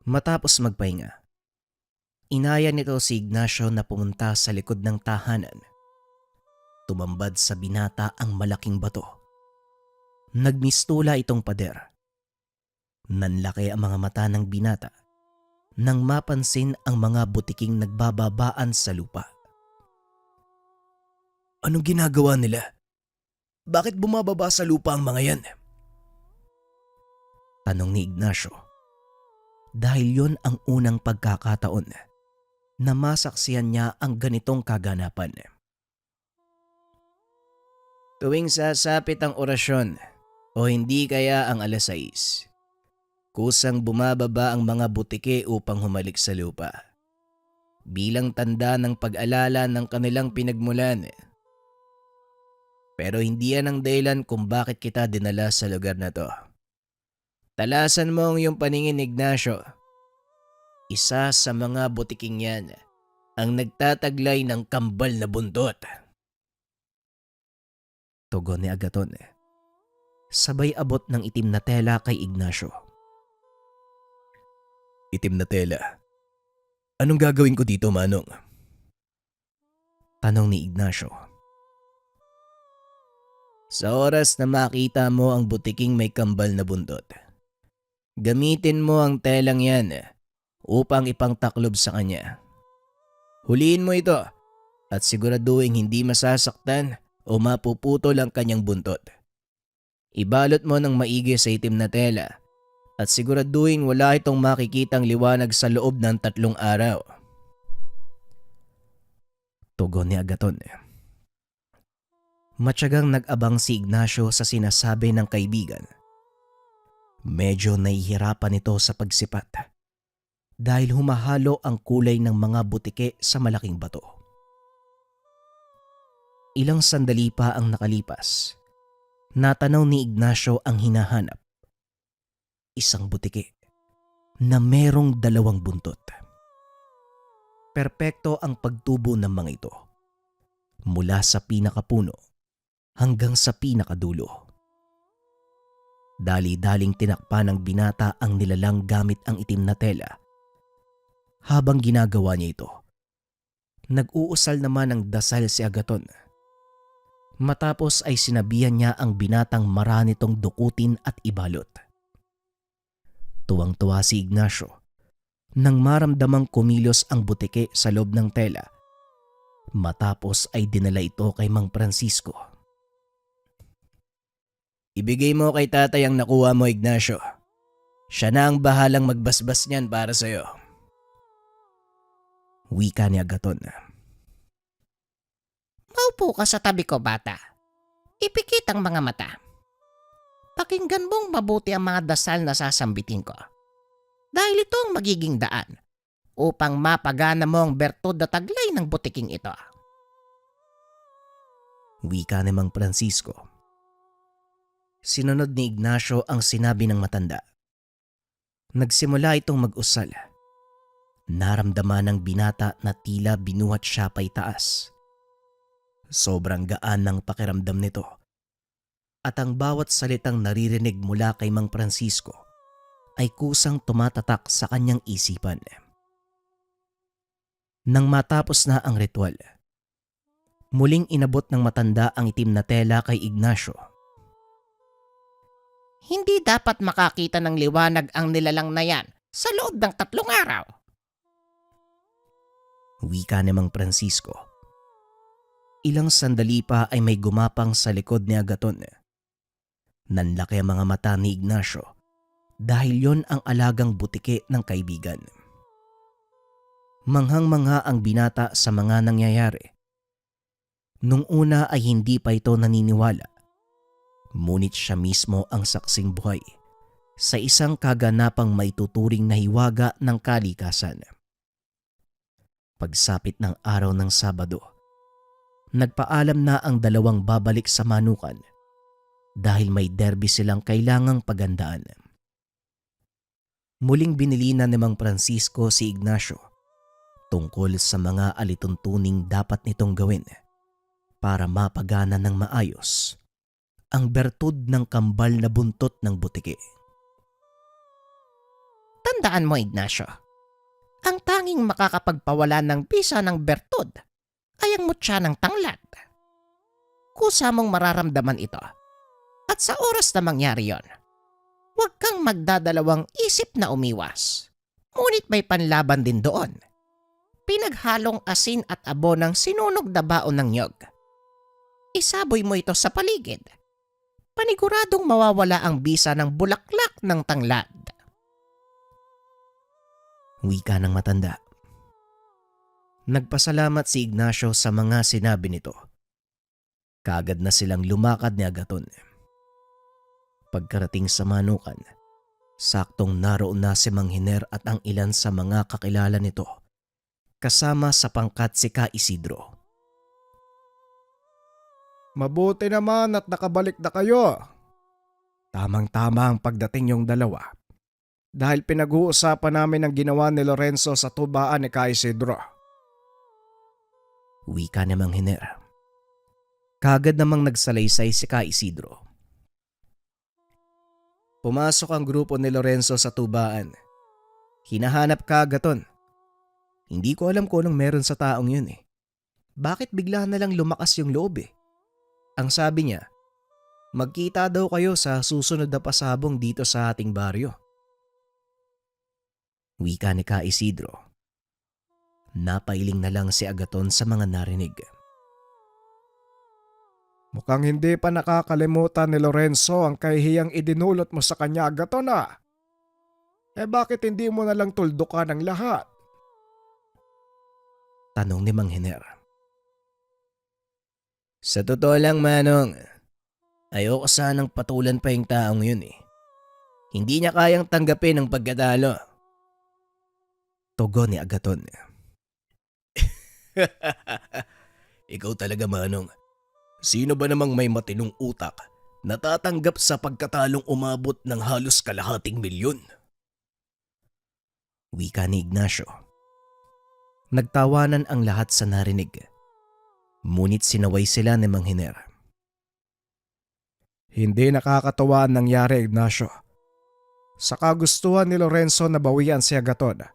Matapos magpahinga, inaya nito si Ignacio na pumunta sa likod ng tahanan. Tumambad sa binata ang malaking bato. Nagmistula itong pader. Nanlaki ang mga mata ng binata nang mapansin ang mga butiking nagbababaan sa lupa. Anong ginagawa nila? Bakit bumababa sa lupa ang mga yan? Tanong ni Ignacio. Dahil yon ang unang pagkakataon na masaksihan niya ang ganitong kaganapan. Tuwing sasapit ang orasyon o hindi kaya ang 6:00, kusang bumababa ang mga butike upang humalik sa lupa. Bilang tanda ng pag-alala ng kanilang pinagmulan. Pero hindi yan ang dahilan kung bakit kita dinala sa lugar na to. Talasan mo ang iyong paningin, Ignacio. Isa sa mga butiking yan ang nagtataglay ng kambal na buntot. Tugon ni Agaton. Sabay abot ng itim na tela kay Ignacio. Itim na tela. Anong gagawin ko dito, Manong? Tanong ni Ignacio. Sa oras na makita mo ang butiking may kambal na buntot, gamitin mo ang telang yan upang ipangtaklob sa kanya. Huliin mo ito at siguraduhin hindi masasaktan o mapuputol ang kanyang buntot. Ibalot mo ng maigi sa itim na tela at siguraduhin wala itong makikitang liwanag sa loob ng 3 araw. Tugon ni Agaton. Matyagang nag-abang si Ignacio sa sinasabi ng kaibigan. Medyo nahihirapan ito sa pagsipat dahil humahalo ang kulay ng mga butike sa malaking bato. Ilang sandali pa ang nakalipas. Natanaw ni Ignacio ang hinahanap. Isang butike na merong 2 buntot. Perpekto ang pagtubo ng mga ito. Mula sa pinakapuno hanggang sa pinakadulo. Dali-daling tinakpan ng binata ang nilalang gamit ang itim na tela. Habang ginagawa niya ito, nag-uusal naman ng dasal si Agaton. Matapos ay sinabihan niya ang binatang marami nitong dukutin at ibalot. Tuwang-tuwa si Ignacio nang maramdamang kumilos ang butike sa loob ng tela. Matapos ay dinala ito kay Mang Francisco. Ibigay mo kay tatay ang nakuha mo, Ignacio. Siya na ang bahalang magbasbas niyan para sa'yo. Wika ni Agaton. Maupo ka sa tabi ko, bata. Ipikit ang mga mata. Pakinggan mong mabuti ang mga dasal na sasambitin ko. Dahil ito ang magiging daan upang mapagana mo ang bertud na taglay ng butiking ito. Wika ni Mang Francisco. Sinunod ni Ignacio ang sinabi ng matanda. Nagsimula itong mag-usal. Naramdaman ng binata na tila binuhat siya pa'y taas. Sobrang gaan ng pakiramdam nito. At ang bawat salitang naririnig mula kay Mang Francisco ay kusang tumatatak sa kanyang isipan. Nang matapos na ang ritual, muling inabot ng matanda ang itim na tela kay Ignacio. Hindi dapat makakita ng liwanag ang nilalang na yan sa loob ng 3 araw. Wika ni Mang Francisco. Ilang sandali pa ay may gumapang sa likod ni Agaton. Nanlaki ang mga mata ni Ignacio dahil yon ang alagang butike ng kaibigan. Manghang-mangha ang binata sa mga nangyayari. Nung una ay hindi pa ito naniniwala. Ngunit siya mismo ang saksing buhay sa isang kaganapang maituturing na hiwaga ng kalikasan. Pagsapit ng araw ng Sabado, nagpaalam na ang 2 babalik sa Manukan dahil may derby silang kailangang pagandaan. Muling binilina ni Mang Francisco si Ignacio tungkol sa mga alituntuning dapat nitong gawin para mapagana ng maayos ang bertud ng kambal na buntot ng butiki. Tandaan mo, Ignacio, ang tanging makakapagpawala ng bisa ng bertud ay ang mutya ng tanglad. Kusa mong mararamdaman ito. At sa oras na mangyari yon, huwag kang magdadalawang isip na umiwas. Ngunit may panlaban din doon. Pinaghalong asin at abo ng sinunog na baon ng nyog. Isaboy mo ito sa paligid. Paniguradong mawawala ang bisa ng bulaklak ng tanglad. Wika ng matanda. Nagpasalamat si Ignacio sa mga sinabi nito. Kaagad na silang lumakad ni Agaton. Pagkarating sa manukan, saktong naroon na si Mang Hiner at ang ilan sa mga kakilala nito, kasama sa pangkat si Ka Isidro. Mabuti naman at nakabalik na kayo. Tamang-tama ang pagdating yung dalawa. Dahil pinag-uusapan namin ang ginawa ni Lorenzo sa tubaan ni Ka Isidro. Wika ni Mang Hiner. Kaagad namang nagsalaysay si Ka Isidro. Pumasok ang grupo ni Lorenzo sa tubaan. Hinahanap ka, Agaton. Hindi ko alam kung anong meron sa taong yun eh. Bakit bigla na lang lumakas yung loob eh? Ang sabi niya, magkita daw kayo sa susunod na pasabong dito sa ating baryo. Wika ni Ka Isidro. Napailing na lang si Agaton sa mga narinig. Mukhang hindi pa nakakalimutan ni Lorenzo ang kahihiyang idinulot mo sa kanya, Agaton ah. Bakit hindi mo na lang tuldukan ang lahat? Tanong ni Mang Hiner. Sa totoo lang, Manong, ayoko sanang patulan pa yung taong yun eh. Hindi niya kayang tanggapin ang pagkatalo. Tugon ni Agaton. Ikaw talaga, Manong. Sino ba namang may matinong utak na tatanggap sa pagkatalong umabot ng halos kalahating milyon? Wika ni Ignacio. Nagtawanan ang lahat sa narinig. Ngunit sinaway sila ni Mang Hiner. Hindi nakakatawa ang nangyari, Ignacio. Sa kagustuhan ni Lorenzo na bawian si Agaton,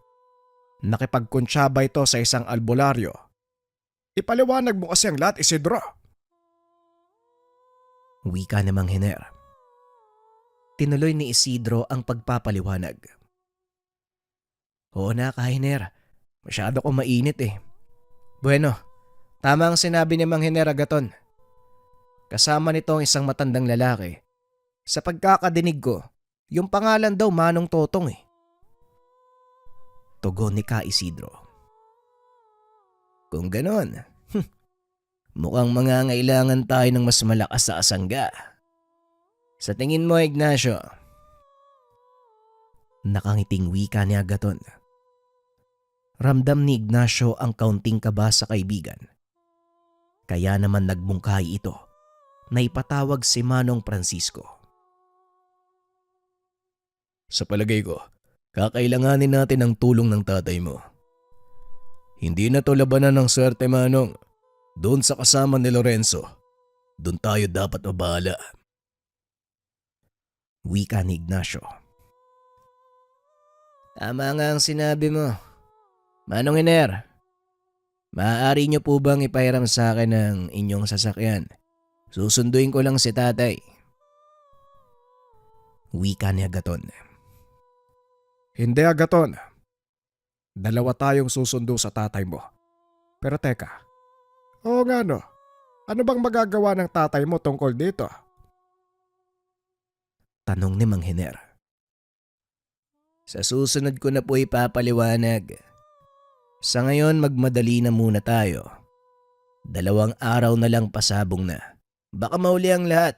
nakipagkuntsaba ito sa isang albularyo. Ipaliwanag mo kasi ang lahat, Isidro. Wika ni Mang Hiner. Tinuloy ni Isidro ang pagpapaliwanag. Oo na, Ka Hiner. Masyado kong mainit eh. Bueno, tama ang sinabi ni Mang Hiner, Agaton. Kasama nito ang isang matandang lalaki. Sa pagkakadinig ko, yung pangalan daw Manong Totong eh. Tugon ni Ka Isidro. Kung ganon, mukhang mangangailangan tayo ng mas malakas sa asangga. Sa tingin mo, Ignacio? Nakangiting wika ni Agaton. Ramdam ni Ignacio ang kaunting kaba sa kaibigan. Kaya naman nagbungkahi ito na ipatawag si Manong Francisco. Sa palagay ko, kakailanganin natin ang tulong ng tatay mo. Hindi na to labanan ng swerte, Manong. Doon sa kasama ni Lorenzo, doon tayo dapat mabahala. Wika ni Ignacio. Tama nga ang sinabi mo. Manong Hiner, maaari niyo po bang ipahiram sa akin ng inyong sasakyan? Susunduin ko lang si tatay. Wika ni Agaton. Hindi, Agaton. Dalawa tayong susundo sa tatay mo. Pero teka, oo nga no, ano bang magagawa ng tatay mo tungkol dito? Tanong ni Mang Hiner. Sa susunod ko na po ipapaliwanag. Sa ngayon magmadali na muna tayo. 2 araw na lang pasabong na. Baka mauli ang lahat.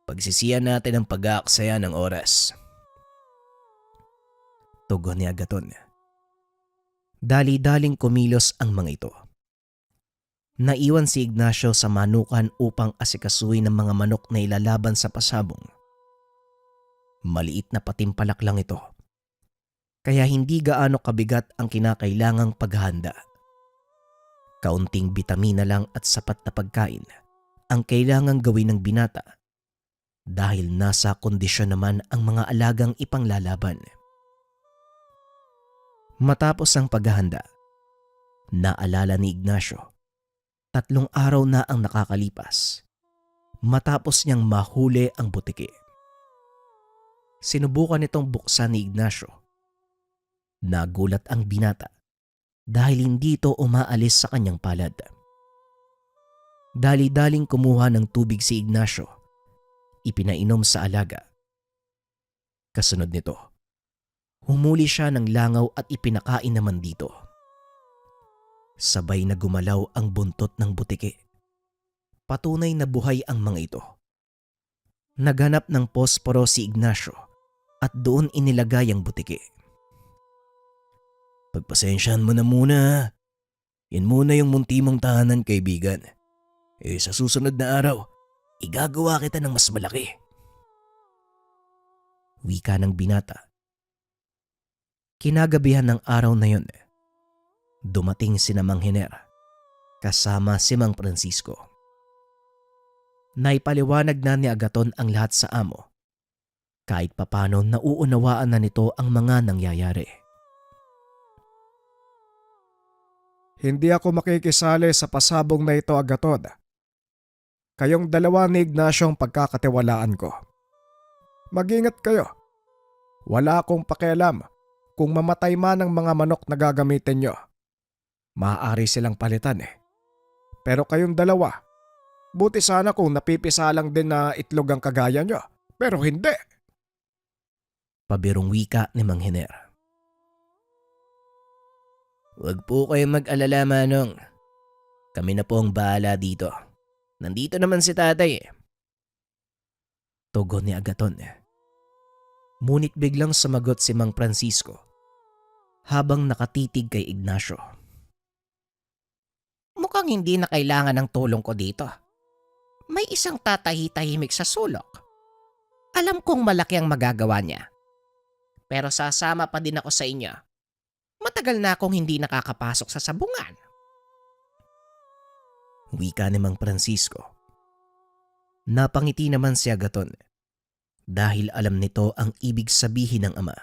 Pagsisiyan natin ang pag-aaksaya ng oras. Tugon ni Agaton. Dali-daling kumilos ang mga ito. Naiwan si Ignacio sa manukan upang asikasuhin ng mga manok na ilalaban sa pasabong. Maliit na patimpalak lang ito. kaya hindi gaano kabigat ang kinakailangang paghahanda. Kaunting bitamina lang at sapat na pagkain ang kailangang gawin ng binata dahil nasa kondisyon naman ang mga alagang ipanglalaban. Matapos ang paghahanda, naalala ni Ignacio, 3 araw na ang nakakalipas matapos niyang mahuli ang butiki. Sinubukan itong buksan ni Ignacio. Nagulat ang binata dahil hindi ito umaalis sa kanyang palad. Dali-daling kumuha ng tubig si Ignacio, ipinainom sa alaga. Kasunod nito, humuli siya ng langaw at ipinakain naman dito. Sabay na gumalaw ang buntot ng butiki. Patunay na buhay ang mga ito. Naghanap ng posporo si Ignacio at doon inilagay ang butiki. Pagpasensyahan mo na muna. Yan muna yung munti mong tahanan, kaibigan. Sa susunod na araw, igagawa kita ng mas malaki. Wika ng binata. Kinagabihan ng araw na yon, dumating si Mang Hiner kasama si Mang Francisco. Naipaliwanag na ni Agaton ang lahat sa amo. Kahit papano nauunawaan na nito ang mga nangyayari. Hindi ako makikisali sa pasabong na ito, Agaton. Kayong dalawa ni Ignacio ang pagkakatiwalaan ko. Mag-ingat kayo. Wala akong pakialam kung mamatay man ang mga manok na gagamitin nyo. Maaari silang palitan Pero kayong dalawa, buti sana kung napipisa lang din na itlog ang kagaya nyo. Pero hindi. Pabirong wika ni Mang Hiner. Huwag po kayong mag-alala, Manong. Kami na po ang bahala dito. Nandito naman si tatay. Tugon ni Agaton. Ngunit biglang sumagot si Mang Francisco habang nakatitig kay Ignacio. Mukhang hindi na kailangan ng tulong ko dito. May isang tatahi-tahimik sa sulok. Alam kong malaki ang magagawa niya. Pero sasama pa din ako sa inyo. Matagal na akong hindi nakakapasok sa sabungan. Wika ni Mang Francisco. Napangiti naman si Agaton dahil alam nito ang ibig sabihin ng ama.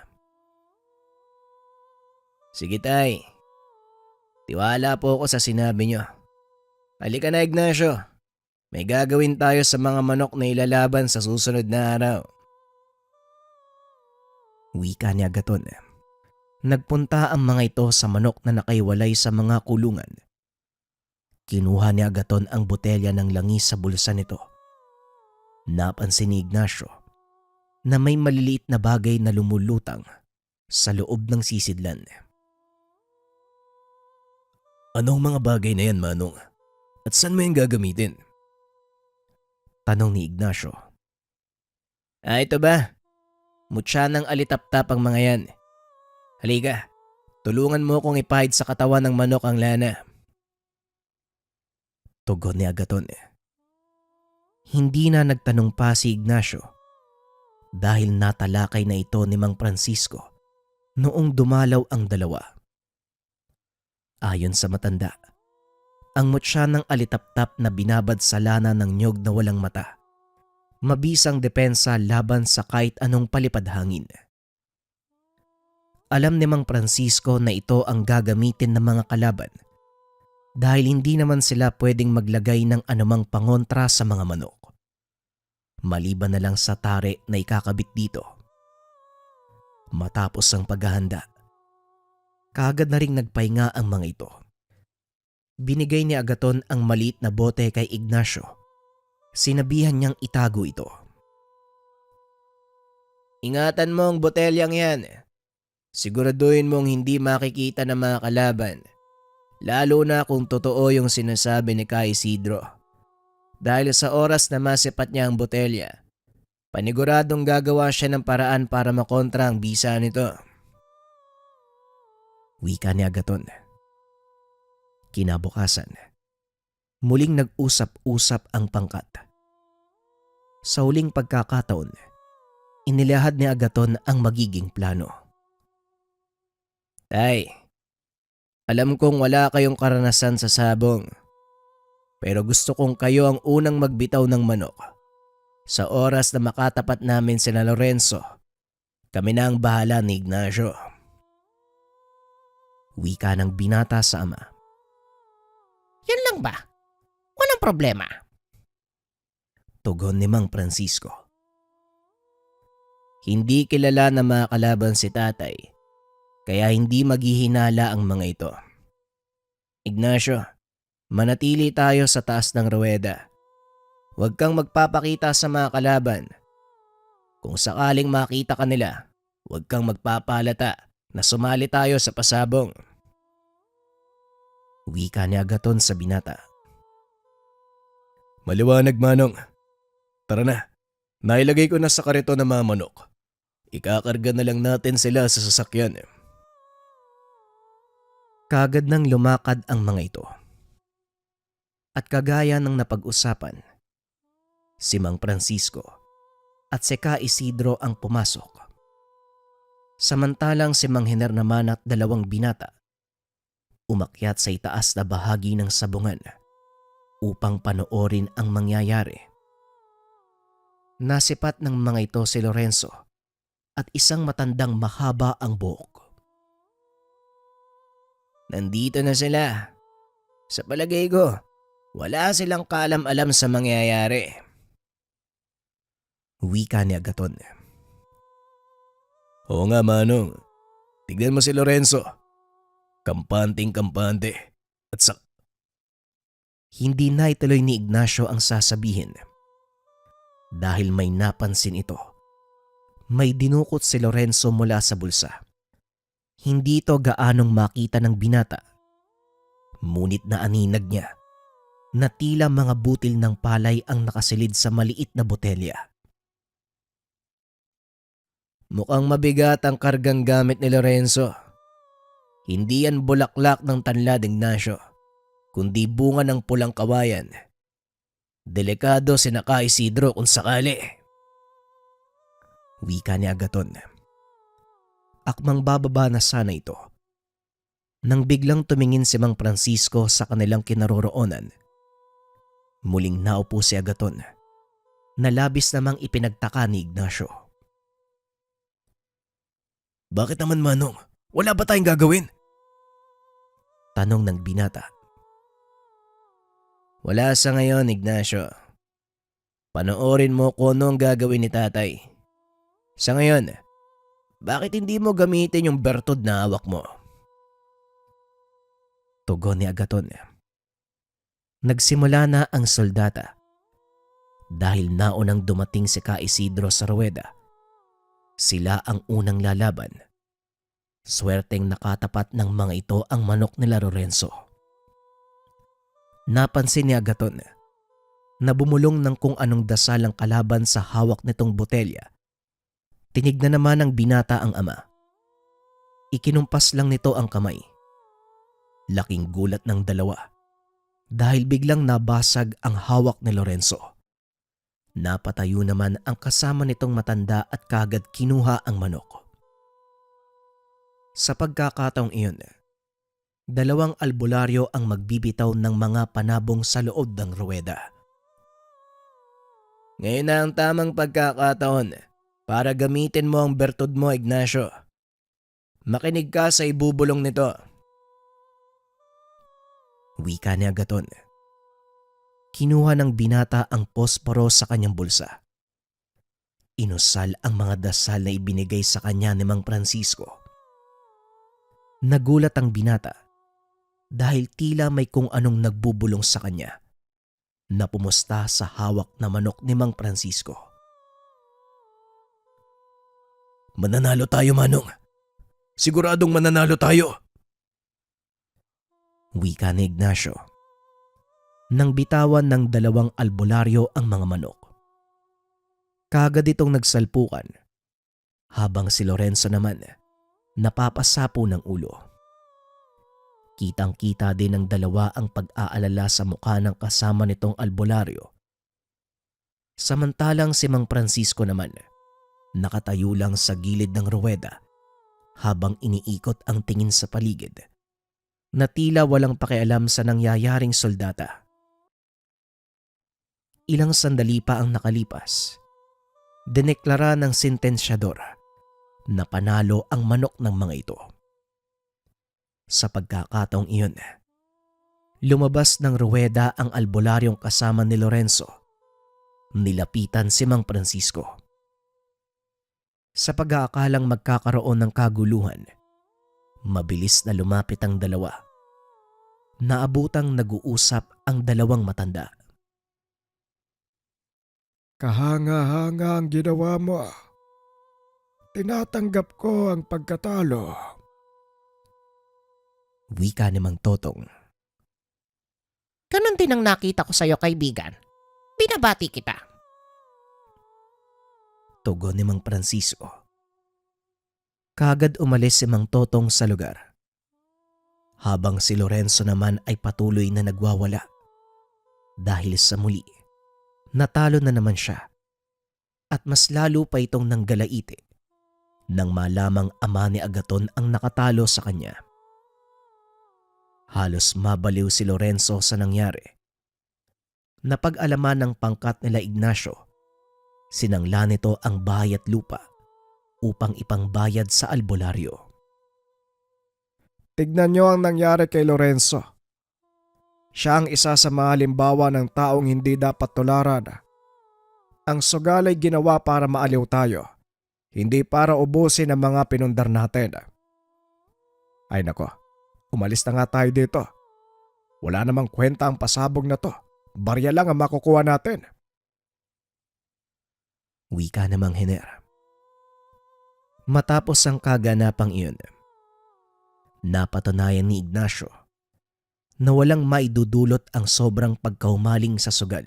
Sige tay, tiwala po ako sa sinabi nyo. Halika na, Ignacio. May gagawin tayo sa mga manok na ilalaban sa susunod na araw. Wika ni Agaton. Nagpunta ang mga ito sa manok na nakaiwalay sa mga kulungan. Kinuha ni Agaton ang botelya ng langis sa bulsa nito. Napansin ni Ignacio na may maliliit na bagay na lumulutang sa loob ng sisidlan. Anong mga bagay na yan, Manong? At saan mo yung gagamitin? Tanong ni Ignacio. Ito ba? Mutya ng alitap-tap ang mga yan. Halika, tulungan mo kong ipahid sa katawan ng manok ang lana. Tugon ni Agaton. Hindi na nagtanong pa si Ignacio dahil natalakay na ito ni Mang Francisco noong dumalaw ang dalawa. Ayon sa matanda, ang mutya ng alitap-tap na binabad sa lana ng niyog na walang mata, mabisang depensa laban sa kahit anong palipad hangin. Alam ni Mang Francisco na ito ang gagamitin ng mga kalaban dahil hindi naman sila pwedeng maglagay ng anumang pangontra sa mga manok. Maliban na lang sa tare na ikakabit dito. Matapos ang paghahanda, kaagad na ring nagpahinga ang mga ito. Binigay ni Agaton ang maliit na bote kay Ignacio. Sinabihan niyang itago ito. Ingatan mo ang botelyang yan. Siguraduhin mong hindi makikita ng mga kalaban. Lalo na kung totoo yung sinasabi ni Kay Isidro. Dahil sa oras na masipat niya ang botelya, paniguradong gagawa siya ng paraan para makontra ang bisa nito. Wika ni Agaton. Kinabukasan, muling nag-usap-usap ang pangkat. Sa huling pagkakataon, inilahad ni Agaton ang magiging plano. Tay, alam kong wala kayong karanasan sa sabong. Pero gusto kong kayo ang unang magbitaw ng manok. Sa oras na makatapat namin sina Lorenzo, kami na ang bahala ni Ignacio. Wika ng binata sa ama. Yan lang ba? Walang problema. Tugon ni Mang Francisco. Hindi kilala na mga kalaban si tatay, kaya hindi maghihinala ang mga ito. Ignacio, manatili tayo sa taas ng ruweda. Huwag kang magpapakita sa mga kalaban. Kung sakaling makita ka nila, huwag kang magpapalata na sumali tayo sa pasabong. Wika ni Agaton sa binata. Maliwanag, Manong. Tara na, nailagay ko na sa karito ng mga manok. Ikakarga na lang natin sila sa sasakyan. Kagad nang lumakad ang mga ito. At kagaya ng napag-usapan, si Mang Francisco at si Ka Isidro ang pumasok. Samantalang si Mang Hiner naman at dalawang binata umakyat sa itaas na bahagi ng sabungan upang panoorin ang mangyayari. Nasipat ng mga ito si Lorenzo at isang matandang mahaba ang buhok. Nandito na sila. Sa palagay ko, wala silang kaalam-alam sa mangyayari. Wika ni Agaton. Oo nga, Manong. Tignan mo si Lorenzo. Kampanteng-kampante. At sa... Hindi na ituloy ni Ignacio ang sasabihin. Dahil may napansin ito. May dinukot si Lorenzo mula sa bulsa. Hindi ito gaanong makita ng binata. Ngunit naaninag niya na tila mga butil ng palay ang nakasilid sa maliit na botelya. Mukhang mabigat ang kargang gamit ni Lorenzo. Hindi yan bulaklak ng tanlad, Ignacio, kundi bunga ng pulang kawayan. Delikado si Ka Isidro kung sakali. Wika ni Agaton. Akmang bababa na sana ito. Nang biglang tumingin si Mang Francisco sa kanilang kinaroroonan, muling naupo si Agaton na labis namang ipinagtaka ni Ignacio. Bakit naman, Manong? Wala ba tayong gagawin? Tanong ng binata. Wala sa ngayon, Ignacio. Panoorin mo kung ano ang gagawin ni tatay. Sa ngayon, bakit hindi mo gamitin yung bertod na hawak mo? Tugon ni Agaton. Nagsimula na ang soldata. Dahil naunang dumating si Ka Isidro sa ruweda, sila ang unang lalaban. Swerteng nakatapat ng mga ito ang manok nila Lorenzo. Napansin ni Agaton na bumulong ng kung anong dasal ang kalaban sa hawak nitong botelya. Tinignan naman ng binata ang ama. Ikinumpas lang nito ang kamay. Laking gulat ng dalawa dahil biglang nabasag ang hawak ni Lorenzo. Napatayo naman ang kasama nitong matanda at kagad kinuha ang manok. Sa pagkakataong iyon, dalawang albularyo ang magbibitaw ng mga panabong sa loob ng ruweda. Ngayon na ang tamang pagkakataon para gamitin mo ang bertod mo, Ignacio. Makinig ka sa ibubulong nito. Wika ni Agaton. Kinuha ng binata ang posporo sa kanyang bulsa. Inusal ang mga dasal na ibinigay sa kanya ni Mang Francisco. Nagulat ang binata dahil tila may kung anong nagbubulong sa kanya na pumusta sa hawak na manok ni Mang Francisco. Mananalo tayo, Manong. Siguradong mananalo tayo. Wika ni Ignacio. Nang bitawan ng dalawang albularyo ang mga manok. Kagad itong nagsalpukan habang si Lorenzo naman napapasapo ng ulo. Kitang-kita din ng dalawa ang pag-aalala sa mukha ng kasama nitong albularyo. Samantalang si Mang Francisco naman nakatayo lang sa gilid ng ruweda habang iniikot ang tingin sa paligid na tila walang pakialam sa nangyayaring soldata. Ilang sandali pa ang nakalipas. Dineklara ng sentensyador na panalo ang manok ng mga ito. Sa pagkakataong iyon, lumabas ng ruweda ang albularyong kasama ni Lorenzo. Nilapitan si Mang Francisco. Sa pag-aakalang magkakaroon ng kaguluhan, mabilis na lumapit ang dalawa. Naabutang nag-uusap ang dalawang matanda. Kahanga-hanga ang ginawa mo. Tinatanggap ko ang pagkatalo. Wika ni Mang Totong. Ganon din ang nakita ko sa'yo, kaibigan. Binabati kita. Tugon ni Mang Francisco. Kaagad umalis si Mang Totong sa lugar. Habang si Lorenzo naman ay patuloy na nagwawala. Dahil sa muli, natalo na naman siya. At mas lalo pa itong nanggalaite nang malamang ama ni Agaton ang nakatalo sa kanya. Halos mabaliw si Lorenzo sa nangyari. Napag-alaman ng pangkat nila Ignacio, sinangla nito ang bahay at lupa upang ipangbayad sa albularyo. Tignan niyo ang nangyari kay Lorenzo. Siya ang isa sa mga halimbawa ng taong hindi dapat tularan. Ang sugal ay ginawa para maaliw tayo, hindi para ubusin ang mga pinundar natin. Ay nako, umalis na nga tayo dito. Wala namang kwenta ang pasabog na to. Barya lang ang makukuha natin. Wika namang Hiner. Matapos ang kaganapang iyon, napatunayan ni Ignacio na walang maidudulot ang sobrang pagkaumaling sa sugal.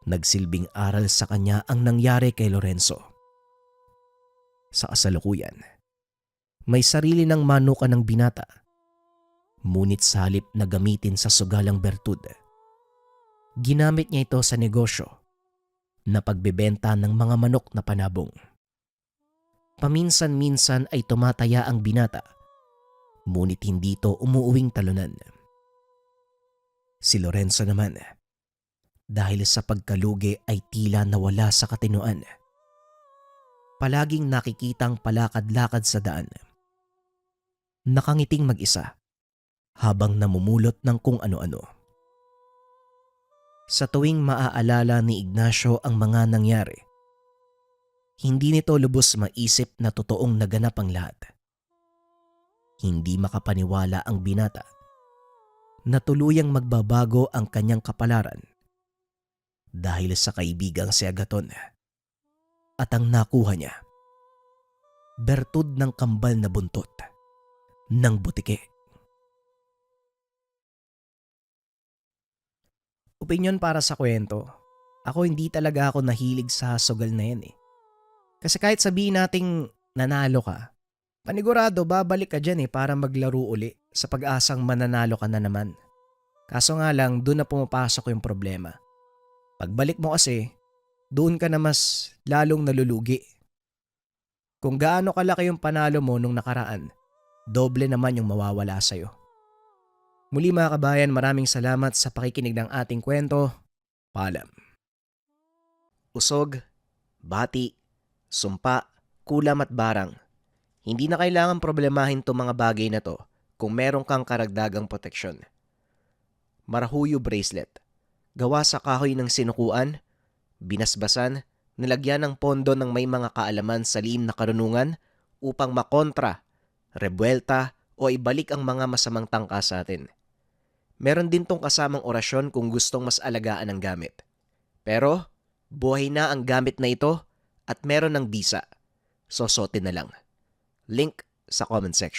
Nagsilbing aral sa kanya ang nangyari kay Lorenzo. Sa kasalukuyan, may sarili ng manukan ng binata, ngunit sa halip na gamitin sa sugalang bertud, ginamit niya ito sa negosyo na pagbebenta ng mga manok na panabong. Paminsan-minsan ay tumataya ang binata, ngunit hindi ito umuuwing talunan. Si Lorenzo naman, dahil sa pagkalugi ay tila nawala sa katinoan. Palaging nakikitang palakad-lakad sa daan. Nakangiting mag-isa habang namumulot ng kung ano-ano. Sa tuwing maaalala ni Ignacio ang mga nangyari, hindi nito lubos maisip na totoong naganap ang lahat. Hindi makapaniwala ang binata na tuluyang magbabago ang kanyang kapalaran dahil sa kaibigang si Agaton at ang nakuha niya, bertud ng kambal na buntot ng butike. Opinyon para sa kwento, ako hindi talaga ako nahilig sa sugal na yan eh. Kasi kahit sabihin nating nanalo ka, panigurado babalik ka dyan para maglaro uli sa pag-asang mananalo ka na naman. Kaso nga lang, doon na pumapasok yung problema. Pagbalik mo kasi, doon ka na mas lalong nalulugi. Kung gaano kalaki yung panalo mo nung nakaraan, doble naman yung mawawala sa'yo. Muli mga kabayan, maraming salamat sa pakikinig ng ating kwento. Paalam. Usog, bati, sumpa, kulam at barang. Hindi na kailangan problemahin itong mga bagay na to kung meron kang karagdagang proteksyon. Marahuyo bracelet. Gawa sa kahoy ng sinukuan, binasbasan, nilagyan ng pondo ng may mga kaalaman sa liim na karunungan upang makontra, rebuelta o ibalik ang mga masamang tangka sa atin. Meron din tong kasamang orasyon kung gustong mas alagaan ang gamit. Pero, buhay na ang gamit na ito at meron ng bisa. Sosotin na lang. Link sa comment section.